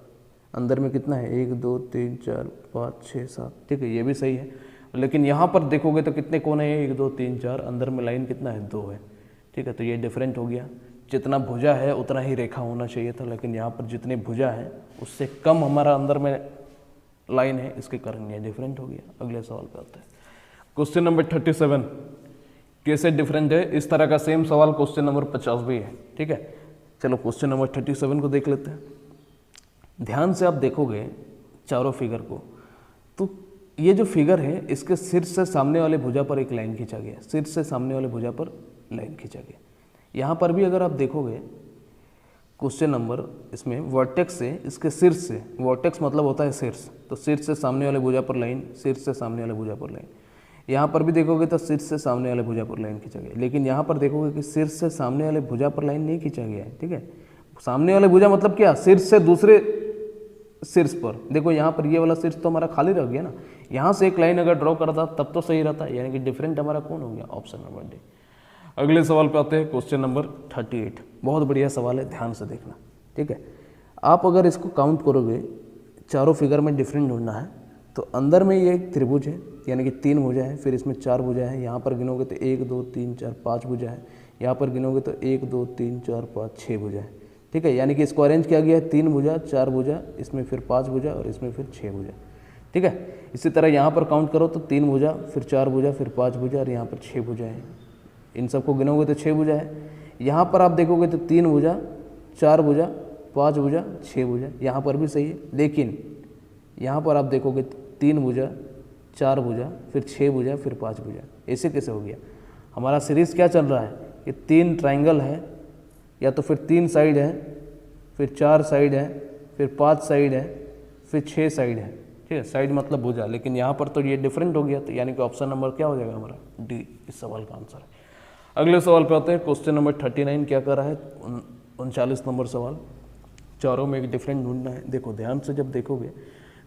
अंदर में कितना है 1 2 3 4 5 6 7, ठीक है, ये भी सही है। लेकिन यहाँ पर देखोगे तो कितने कोने हैं, 1 2 3 4, अंदर में लाइन कितना है 2 है, ठीक है। तो ये डिफरेंट हो गया। जितना भुजा है उतना ही रेखा होना चाहिए था, लेकिन यहाँ पर जितने भुजा है उससे कम हमारा अंदर में लाइन है, इसके कारण ये डिफरेंट हो गया। अगले सवाल पे आते हैं। क्वेश्चन नंबर 37 कैसे डिफरेंट है, इस तरह का सेम सवाल क्वेश्चन नंबर 50 भी है, ठीक है। चलो क्वेश्चन नंबर 37 को देख लेते हैं। ध्यान से आप देखोगे चारों फिगर को, तो ये जो फिगर है इसके सिर से सामने वाले भुजा पर एक लाइन खींचा गया, सिर से सामने वाले भुजा पर लाइन खींचा गया। यहाँ पर भी अगर आप देखोगे क्वेश्चन नंबर इसमें वर्टेक्स से इसके शीर्ष से, वर्टेक्स मतलब होता है शीर्ष, तो शीर्ष से सामने वाले भुजा पर लाइन, शीर्ष से सामने वाले भुजा पर लाइन। यहाँ पर भी देखोगे तो शीर्ष से सामने वाले भुजा पर लाइन खींचा गया, लेकिन यहाँ पर देखोगे कि शीर्ष से सामने वाले भुजा पर लाइन नहीं खींचा गया है। ठीक है, सामने वाले भुजा मतलब क्या, शीर्ष से दूसरे शीर्ष पर। देखो यहाँ पर ये वाला शीर्ष तो हमारा खाली रह गया ना, यहाँ से एक लाइन अगर ड्रॉ करता तब तो सही रहता, यानी कि डिफरेंट हमारा कौन हो गया, ऑप्शन नंबर डी। अगले सवाल पे आते हैं, क्वेश्चन नंबर 38। बहुत बढ़िया सवाल है, ध्यान से देखना। ठीक है, आप अगर इसको काउंट करोगे, चारों फिगर में डिफरेंट ढूंढना है, तो अंदर में ये एक त्रिभुज है, यानी कि 3 भुजा है, फिर इसमें 4 भुजा है। यहाँ पर गिनोगे तो 1 2 3 4 5 भुजा है, यहाँ पर गिनोगे तो 1 2 3 4 5 6 भुजा है। ठीक है, यानी कि इसको अरेंज किया गया है 3 भुजा, 4 भुजा, इसमें फिर 5 भुजा और इसमें फिर 6 भुजा। ठीक है, इसी तरह यहाँ पर काउंट करो तो 3 भुजा, फिर 4 भुजा, फिर 5 भुजा और यहाँ पर 6 भुजा है। इन सबको गिनोगे तो 6 भुजा है। यहाँ पर आप देखोगे तो 3 भुजा, 4 भुजा, 5 भुजा, 6 भुजा, यहाँ पर भी सही है। लेकिन यहाँ पर आप देखोगे 3 भुजा, 4 भुजा, फिर 6 भुजा, फिर 5 भुजा। ऐसे कैसे हो गया? हमारा सीरीज क्या चल रहा है कि 3 ट्राइंगल है, या तो फिर 3 साइड है, फिर 4 साइड है, फिर 5 साइड है, फिर 6 साइड है। ठीक है, साइड मतलब भुजा, लेकिन यहाँ पर तो ये डिफरेंट हो गया, तो यानी कि ऑप्शन नंबर क्या हो जाएगा हमारा, डी इस सवाल का आंसर है। अगले सवाल पे आते हैं, क्वेश्चन नंबर 39 क्या कर रहा है, 39 नंबर सवाल। चारों में एक डिफरेंट ढूंढना है। देखो ध्यान से जब देखोगे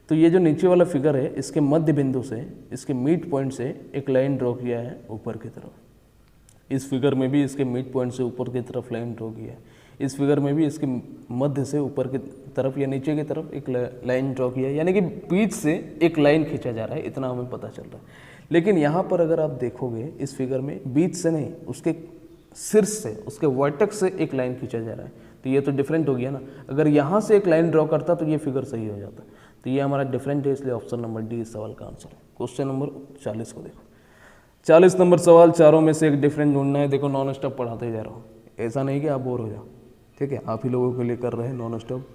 तो ये जो नीचे वाला फिगर है, इसके मध्य बिंदु से, इसके मिड पॉइंट से एक लाइन ड्रॉ किया है ऊपर की तरफ। इस फिगर में भी इसके मिड पॉइंट से ऊपर की तरफ लाइन ड्रॉ किया है। इस फिगर में भी इसके मध्य से ऊपर की तरफ या नीचे की तरफ एक लाइन ड्रॉ किया है, यानी कि बीच से एक लाइन खींचा जा रहा है, इतना हमें पता चल रहा है। लेकिन यहाँ पर अगर आप देखोगे इस फिगर में बीच से नहीं, उसके शीर्ष से, उसके वर्टेक्स से एक लाइन खींचा जा रहा है, तो ये तो डिफरेंट हो गया ना। अगर यहाँ से एक लाइन ड्रॉ करता तो ये फिगर सही हो जाता, तो ये हमारा डिफरेंट है, इसलिए ऑप्शन नंबर डी इस सवाल का आंसर है। क्वेश्चन नंबर 40 को देखो, 40 नंबर सवाल। चारों में से एक डिफरेंट ढूंढना है। देखो नॉन स्टॉप पढ़ाते जा रहा हूँ, ऐसा नहीं कि आप बोर हो जाओ। ठीक है, आप ही लोगों के लिए कर रहे हैं नॉन स्टॉप।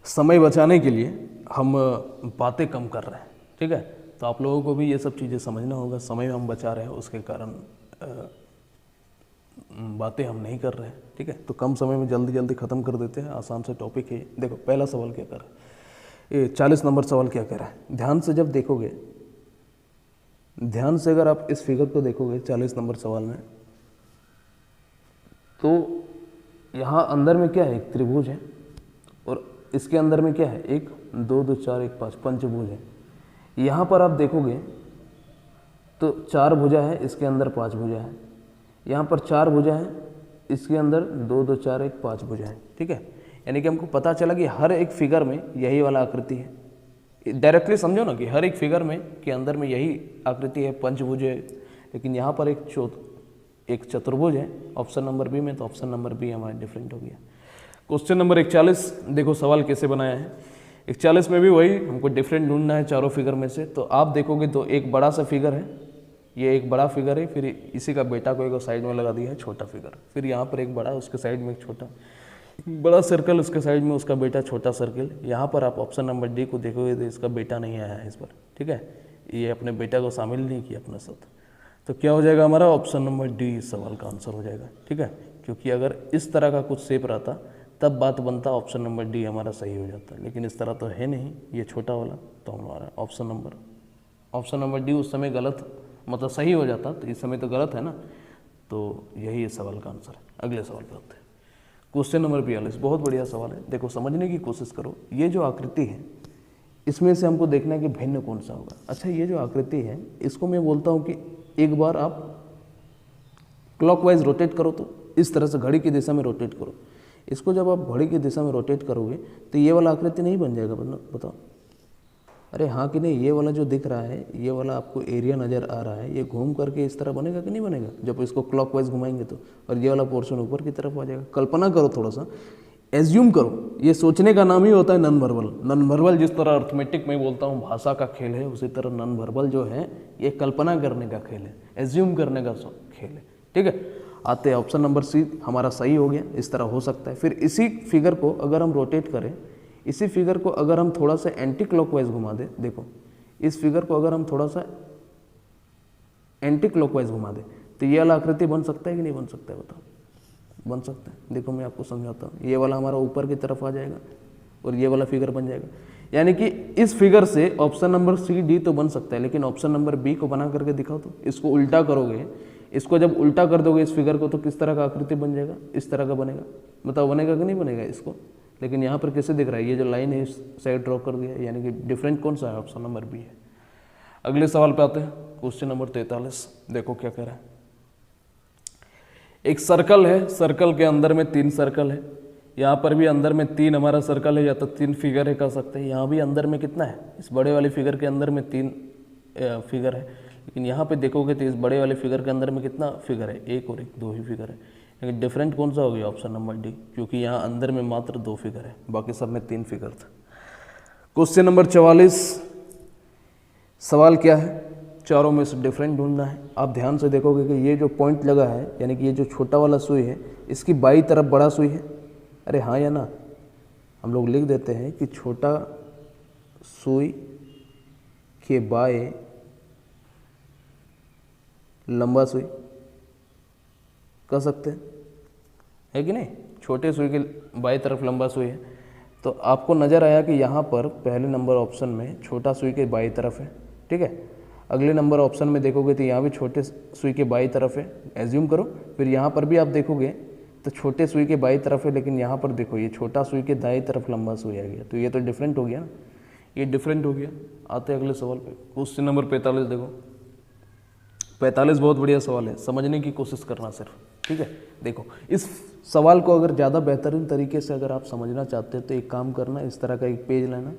समय बचाने के लिए हम बातें कम कर रहे हैं। ठीक है, तो आप लोगों को भी ये सब चीज़ें समझना होगा। समय हम बचा रहे हैं, उसके कारण बातें हम नहीं कर रहे हैं। ठीक है, तो कम समय में जल्दी जल्दी ख़त्म कर देते हैं। आसान से टॉपिक है। देखो पहला सवाल क्या कर रहा है, ये 40 नंबर सवाल क्या कह रहा है। ध्यान से जब देखोगे, ध्यान से अगर आप इस फिगर को देखोगे 40 नंबर सवाल में, तो यहाँ अंदर में क्या है, एक त्रिभुज है, और इसके अंदर में क्या है, 1 2 2 4 1 5 पंचभुज है। यहाँ पर आप देखोगे तो 4 भुजा है, इसके अंदर 5 भुजा है। यहाँ पर 4 भुजा है, इसके अंदर 2 2 4 1 5 भुजा है। ठीक है, यानी कि हमको पता चला कि हर एक फिगर में यही वाला आकृति है। डायरेक्टली समझो ना कि हर एक फिगर में के अंदर में यही आकृति है, पंचभुज है। लेकिन यहाँ पर एक चतुर्भुज है ऑप्शन नंबर बी में, तो ऑप्शन नंबर बी हमारा डिफरेंट हो गया। क्वेश्चन नंबर 41 देखो सवाल कैसे बनाया है। 41 में भी वही हमको डिफरेंट ढूंढना है चारों फिगर में से। तो आप देखोगे तो एक बड़ा सा फिगर है, ये एक बड़ा फिगर है, फिर इसी का बेटा को एक साइड में लगा दिया है छोटा फिगर, फिर यहाँ पर एक बड़ा, उसके साइड में एक छोटा, बड़ा सर्कल, उसके साइड में उसका बेटा छोटा सर्कल। यहाँ पर आप ऑप्शन नंबर डी को देखोगे तो इसका बेटा नहीं आया है इस पर। ठीक है, ये अपने बेटा को शामिल नहीं किया अपने साथ, तो क्या हो जाएगा हमारा ऑप्शन नंबर डी इस सवाल का आंसर हो जाएगा। ठीक है, क्योंकि अगर इस तरह का कुछ शेप रहता तब बात बनता, ऑप्शन नंबर डी हमारा सही हो जाता, लेकिन इस तरह तो है नहीं, ये छोटा वाला, तो हमारा ऑप्शन नंबर डी उस समय गलत, मतलब सही हो जाता, तो इस समय तो गलत है ना, तो यही इस सवाल का आंसर है। अगले सवाल पे आते हैं, क्वेश्चन नंबर 42। बहुत बढ़िया सवाल है। देखो समझने की कोशिश करो, ये जो आकृति है इसमें से हमको देखना है कि भिन्न कौन सा होगा। अच्छा, ये जो आकृति है इसको मैं बोलता हूँ कि एक बार आप क्लॉकवाइज रोटेट करो, तो इस तरह से घड़ी की दिशा में रोटेट करो। इसको जब आप घड़ी की दिशा में रोटेट करोगे तो ये वाला आकृति नहीं बन जाएगा, बताओ। अरे हाँ कि नहीं, ये वाला जो दिख रहा है, ये वाला आपको एरिया नज़र आ रहा है, ये घूम करके इस तरह बनेगा कि नहीं बनेगा जब इसको क्लॉकवाइज घुमाएंगे तो, और ये वाला पोर्शन ऊपर की तरफ आ जाएगा। कल्पना करो, थोड़ा सा एज्यूम करो। ये सोचने का नाम ही होता है नॉन वर्बल। नॉन वर्बल जिस तरह अर्थमेटिक में बोलता हूँ भाषा का खेल है, उसी तरह नॉन वर्बल जो है ये कल्पना करने का खेल है, एज्यूम करने का खेल है। ठीक है, आते हैं ऑप्शन नंबर सी हमारा सही हो गया। इस तरह हो सकता है। फिर इसी फिगर को अगर हम रोटेट करें, इसी फिगर को अगर हम थोड़ा सा एंटी क्लॉकवाइज घुमा दें, देखो इस फिगर को अगर हम थोड़ा सा एंटी क्लॉकवाइज घुमा दें तो ये वाला आकृति बन सकता है कि नहीं बन सकता है, बताओ। बन सकता है। देखो मैं आपको समझाता हूँ, ये वाला हमारा ऊपर की तरफ आ जाएगा और ये वाला फिगर बन जाएगा। यानी कि इस फिगर से ऑप्शन नंबर सी डी तो बन सकता है, लेकिन ऑप्शन नंबर बी को बना करके दिखाओ तो। इसको उल्टा करोगे, इसको जब उल्टा कर दोगे इस फिगर को, तो किस तरह का आकृति बन जाएगा, इस तरह का बनेगा। बताओ बनेगा कि नहीं बनेगा इसको। लेकिन यहाँ पर कैसे दिख रहा है, ये जो लाइन है इस साइड ड्रॉ कर दिया, यानी कि डिफरेंट कौन सा है, ऑप्शन नंबर बी है। अगले सवाल पे आते हैं, क्वेश्चन नंबर 43। देखो क्या कह रहा है। एक सर्कल है, सर्कल के अंदर में 3 सर्कल है। यहाँ पर भी अंदर में 3 हमारा सर्कल है, या तो 3 फिगर है कह सकते हैं। यहाँ भी अंदर में कितना है, इस बड़े वाले फिगर के अंदर में 3 फिगर है, लेकिन यहाँ पे देखोगे तो इस बड़े वाले फिगर के अंदर में कितना फिगर है, 1 और 1, 2 ही फिगर है। लेकिन डिफरेंट कौन सा हो गया, ऑप्शन नंबर डी, क्योंकि यहाँ अंदर में मात्र 2 फिगर है, बाकी सब में 3 फिगर था। Question number 44। सवाल क्या है, चारों में से डिफरेंट ढूंढना है। आप ध्यान से देखोगे कि ये जो पॉइंट लगा है, यानी कि ये जो छोटा वाला सुई है, इसकी बाई तरफ बड़ा सुई है। अरे हाँ या ना, हम लोग लिख देते हैं कि छोटा सुई के बाएं लंबा सुई, कह सकते हैं, है कि नहीं। छोटे सुई के बाएं तरफ लंबा सुई है, तो आपको नज़र आया कि यहाँ पर पहले नंबर ऑप्शन में छोटा सुई के बाएं तरफ है, ठीक है। अगले नंबर ऑप्शन में देखोगे तो यहाँ भी छोटे सुई के बाईं तरफ है, एज्यूम करो। फिर यहाँ पर भी आप देखोगे तो छोटे सुई के बाईं तरफ है, लेकिन यहाँ पर देखो ये छोटा सुई के दाईं तरफ लंबा सुई आ गया, तो ये तो डिफरेंट हो गया ना, ये डिफरेंट हो गया। आते हैं अगले सवाल पे, क्वेश्चन नंबर 45। देखो 45 बहुत बढ़िया सवाल है, समझने की कोशिश करना सिर्फ, ठीक है। देखो इस सवाल को अगर ज़्यादा बेहतरीन तरीके से अगर आप समझना चाहते हो तो एक काम करना, इस तरह का एक पेज लेना,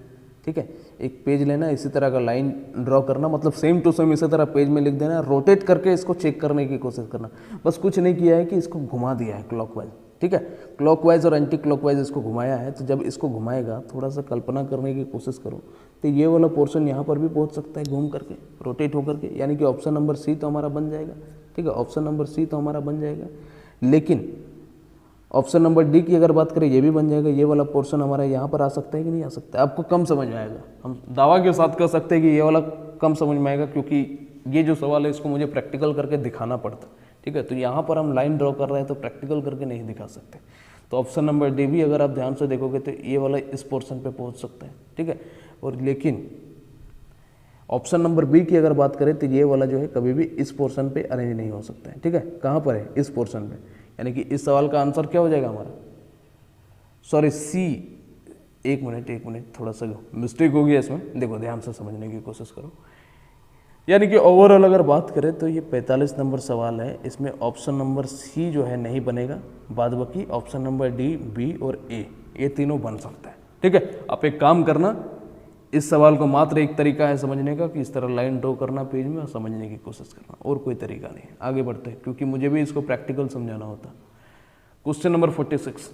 ठीक है। एक पेज लेना, इसी तरह का लाइन ड्रॉ करना, मतलब सेम टू सेम इसी तरह पेज में लिख देना, रोटेट करके इसको चेक करने की कोशिश करना। बस कुछ नहीं किया है कि इसको घुमा दिया है क्लॉकवाइज, ठीक है। क्लॉकवाइज और एंटी क्लॉकवाइज इसको घुमाया है, तो जब इसको घुमाएगा थोड़ा सा कल्पना करने की कोशिश करो तो ये वाला पोर्शन यहाँ पर भी पहुँच सकता है घूम करके, रोटेट होकर के, यानी कि ऑप्शन नंबर सी तो हमारा बन जाएगा, ठीक है। ऑप्शन नंबर सी तो हमारा बन जाएगा, लेकिन ऑप्शन नंबर डी की अगर बात करें ये भी बन जाएगा। ये वाला पोर्शन हमारा यहाँ पर आ सकता है कि नहीं आ सकता है, आपको कम समझ में आएगा। हम दावा के साथ कह सकते हैं कि ये वाला कम समझ में आएगा, क्योंकि ये जो सवाल है इसको मुझे प्रैक्टिकल करके दिखाना पड़ता है, ठीक है। तो यहाँ पर हम लाइन ड्रॉ कर रहे हैं तो प्रैक्टिकल करके नहीं दिखा सकते। तो ऑप्शन नंबर डी भी अगर आप ध्यान से देखोगे तो ये वाला इस पोर्शन पर पहुँच सकता है, ठीक है। और लेकिन ऑप्शन नंबर बी की अगर बात करें तो ये वाला जो है कभी भी इस पोर्शन पे अरेंज नहीं हो सकता है, ठीक है। कहाँ पर है, इस पोर्शन पे, यानी कि इस सवाल का आंसर क्या हो जाएगा हमारा, सॉरी सी, एक मिनट थोड़ा सा मिस्टेक हो गया इसमें, देखो ध्यान से समझने की कोशिश करो। यानी कि ओवरऑल अगर बात करें तो ये 45 नंबर सवाल है, इसमें ऑप्शन नंबर सी जो है नहीं बनेगा, बाद बाकी ऑप्शन नंबर डी, बी और ए ये तीनों बन सकता है, ठीक है। आप एक काम करना, इस सवाल को मात्र एक तरीका है समझने का कि इस तरह लाइन ड्रॉ करना पेज में और समझने की कोशिश करना, और कोई तरीका नहीं है। आगे बढ़ते हैं, क्योंकि मुझे भी इसको प्रैक्टिकल समझाना होता। क्वेश्चन नंबर 46,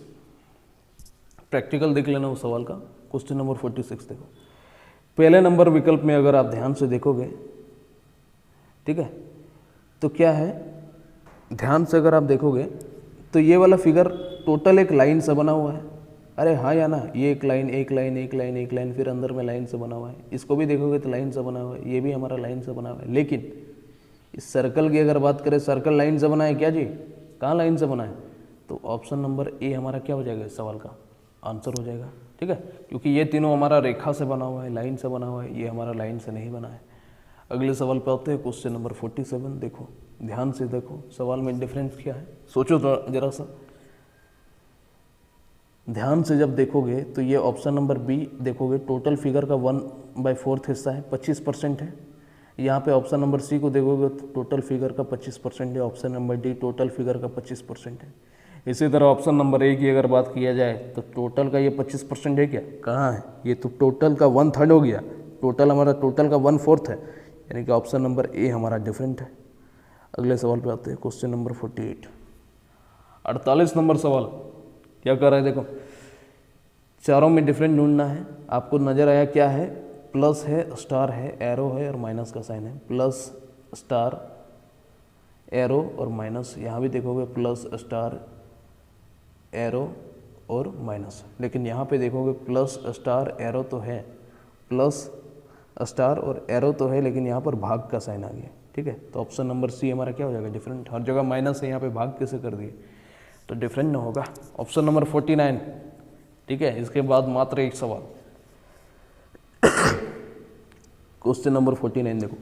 प्रैक्टिकल देख लेना उस सवाल का। क्वेश्चन नंबर 46 देखो, पहले नंबर विकल्प में अगर आप ध्यान से देखोगे, ठीक है, तो क्या है, ध्यान से अगर आप देखोगे तो ये वाला फिगर टोटल एक लाइन से बना हुआ है। अरे हाँ या ना, ये एक लाइन एक लाइन एक लाइन एक लाइन, फिर अंदर में लाइन से बना हुआ है। इसको भी देखोगे तो लाइन से बना हुआ है, ये भी हमारा लाइन से बना हुआ है। लेकिन इस सर्कल की अगर बात करें, सर्कल लाइन से बना है क्या जी, कहाँ लाइन से बना है, तो ऑप्शन नंबर ए हमारा क्या हो जाएगा, इस सवाल का आंसर हो जाएगा, ठीक है। क्योंकि ये तीनों हमारा रेखा से बना हुआ है, लाइन से बना हुआ है, ये हमारा लाइन से नहीं बना है। अगले सवाल पे आते हैं, क्वेश्चन नंबर 47। देखो ध्यान से देखो, सवाल में डिफरेंस क्या है, सोचो तो जरा सा ध्यान से। जब देखोगे तो ये ऑप्शन नंबर बी देखोगे, टोटल फिगर का 1/4 हिस्सा है, 25% है। यहाँ पे ऑप्शन नंबर सी को देखोगे तो टोटल फिगर का 25% है। Option number D total figure का 25% है। इसी तरह ऑप्शन नंबर ए की अगर बात किया जाए तो टोटल का ये 25% है क्या, कहाँ है, ये तो टोटल का 1/3 हो गया, टोटल हमारा टोटल का 1/4 है, यानी कि ऑप्शन नंबर ए हमारा डिफरेंट है। अगले सवाल पे आते हैं, क्वेश्चन नंबर 48, 48 नंबर सवाल क्या कर रहा है, देखो चारों में डिफरेंट ढूंढना है। आपको नज़र आया क्या है, प्लस है, स्टार है, एरो है और माइनस का साइन है। प्लस, स्टार, एरो और माइनस, यहाँ भी देखोगे प्लस, स्टार, एरो और माइनस। लेकिन यहाँ पे देखोगे प्लस, स्टार, एरो तो है, प्लस, स्टार और एरो तो है, लेकिन यहाँ पर भाग का साइन आ गया, ठीक है। तो ऑप्शन नंबर सी हमारा क्या हो जाएगा, डिफरेंट। हर जगह माइनस है, यहाँ पे भाग कैसे कर दिए। तो डिफरेंट ना होगा। ऑप्शन नंबर 49, ठीक है। इसके बाद मात्र एक सवाल, क्वेश्चन नंबर 49 देखो,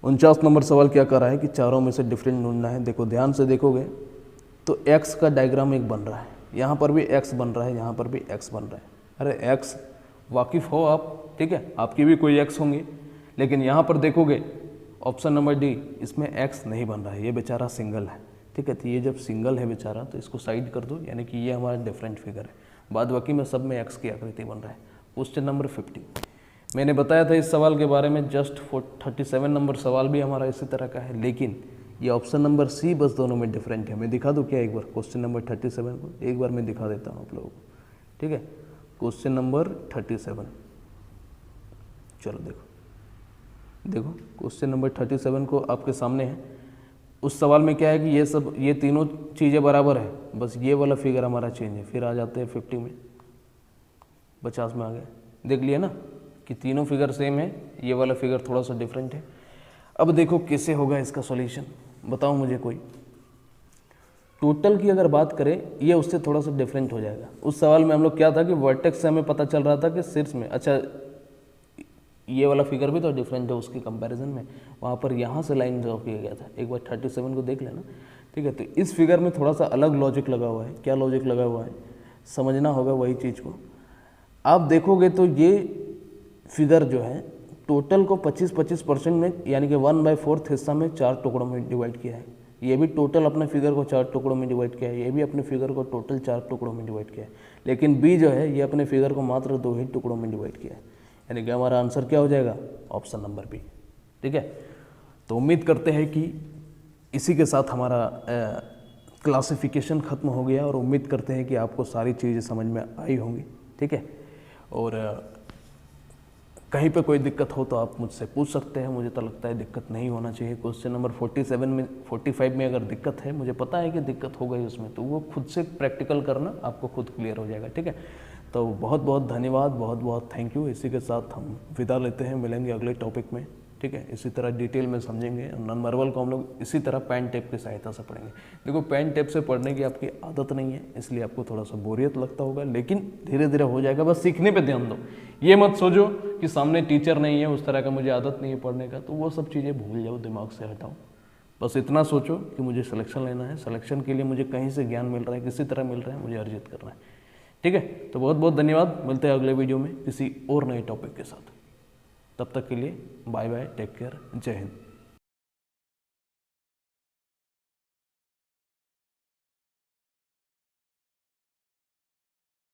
49 नंबर सवाल क्या कर रहा है कि चारों में से डिफरेंट ढूंढना है। देखो ध्यान से देखोगे तो एक्स का डायग्राम एक बन रहा है, यहाँ पर भी एक्स बन रहा है, यहाँ पर भी एक्स बन रहा है। अरे एक्स वाकिफ़ हो आप, ठीक है, आपकी भी कोई एक्स होंगी, लेकिन यहाँ पर देखोगे ऑप्शन नंबर डी, इसमें एक्स नहीं बन रहा है, ये बेचारा सिंगल है, ठीक है। तो ये जब सिंगल है बेचारा तो इसको साइड कर दो, यानी कि ये हमारा डिफरेंट फिगर है। बाद बाकी में सब में एक्स की आकृति बन रहा है। क्वेश्चन नंबर 50, मैंने बताया था इस सवाल के बारे में, जस्ट 37 नंबर सवाल भी हमारा इसी तरह का है, लेकिन ये ऑप्शन नंबर सी बस दोनों में डिफरेंट है। मैं दिखा दूँ क्या एक बार क्वेश्चन नंबर 37 को, एक बार मैं दिखा देता हूँ आप लोगों को, ठीक है। क्वेश्चन नंबर 37, चलो देखो क्वेश्चन नंबर 37 को आपके सामने है। उस सवाल में क्या है कि ये तीनों चीज़ें बराबर है, बस ये वाला फिगर हमारा चेंज है। फिर आ जाते हैं 50 में, 50 में आ गए, देख लिया ना कि तीनों फिगर सेम है, ये वाला फिगर थोड़ा सा डिफरेंट है। अब देखो कैसे होगा इसका सॉल्यूशन, बताओ मुझे कोई। टोटल की अगर बात करें, ये उससे थोड़ा सा डिफरेंट हो जाएगा। उस सवाल में हम लोग क्या था कि वर्टेक्स से हमें पता चल रहा था कि शीर्ष में, अच्छा ये वाला फिगर भी तो डिफरेंट है उसके कंपैरिजन में, वहाँ पर यहाँ से लाइन ड्रॉ किया गया था। एक बार 37 को देख लेना, ठीक है। तो इस फिगर में थोड़ा सा अलग लॉजिक लगा हुआ है। क्या लॉजिक लगा हुआ है, समझना होगा वही चीज़ को। आप देखोगे तो ये फिगर जो है टोटल को 25% में, यानी कि 1/4 हिस्सा में 4 टुकड़ों में डिवाइड किया है। ये भी टोटल अपने फिगर को 4 टुकड़ों में डिवाइड किया है, ये भी अपने फिगर को टोटल 4 टुकड़ों में डिवाइड किया है। लेकिन बी जो है ये अपने फिगर को मात्र 2 ही टुकड़ों में डिवाइड किया है, यानी कि हमारा आंसर क्या हो जाएगा, ऑप्शन नंबर बी, ठीक है। तो उम्मीद करते हैं कि इसी के साथ हमारा क्लासिफिकेशन ख़त्म हो गया, और उम्मीद करते हैं कि आपको सारी चीज़ें समझ में आई होंगी, ठीक है। और कहीं पे कोई दिक्कत हो तो आप मुझसे पूछ सकते हैं, मुझे तो लगता है दिक्कत नहीं होना चाहिए। क्वेश्चन नंबर 45 में अगर दिक्कत है, मुझे पता है कि दिक्कत हो गई उसमें, तो वो खुद से प्रैक्टिकल करना, आपको खुद क्लियर हो जाएगा, ठीक है। तो बहुत बहुत धन्यवाद, बहुत बहुत थैंक यू। इसी के साथ हम विदा लेते हैं, मिलेंगे अगले टॉपिक में, ठीक है। इसी तरह डिटेल में समझेंगे। नॉन वर्बल को हम लोग इसी तरह पेन टेप की सहायता से पढ़ेंगे। देखो पेन टेप से पढ़ने की आपकी आदत नहीं है, इसलिए आपको थोड़ा सा बोरियत लगता होगा, लेकिन धीरे धीरे हो जाएगा। बस सीखने पे ध्यान दो, ये मत सोचो कि सामने टीचर नहीं है, उस तरह का मुझे आदत नहीं है पढ़ने का, तो वो सब चीज़ें भूल जाओ, दिमाग से हटाओ। बस इतना सोचो कि मुझे सिलेक्शन लेना है, सिलेक्शन के लिए मुझे कहीं से ज्ञान मिल रहा है, किसी तरह मिल रहा है, मुझे अर्जित करना है, ठीक है। तो बहुत बहुत धन्यवाद, मिलते हैं अगले वीडियो में किसी और नए टॉपिक के साथ। तब तक के लिए बाय बाय, टेक केयर, जय हिंद।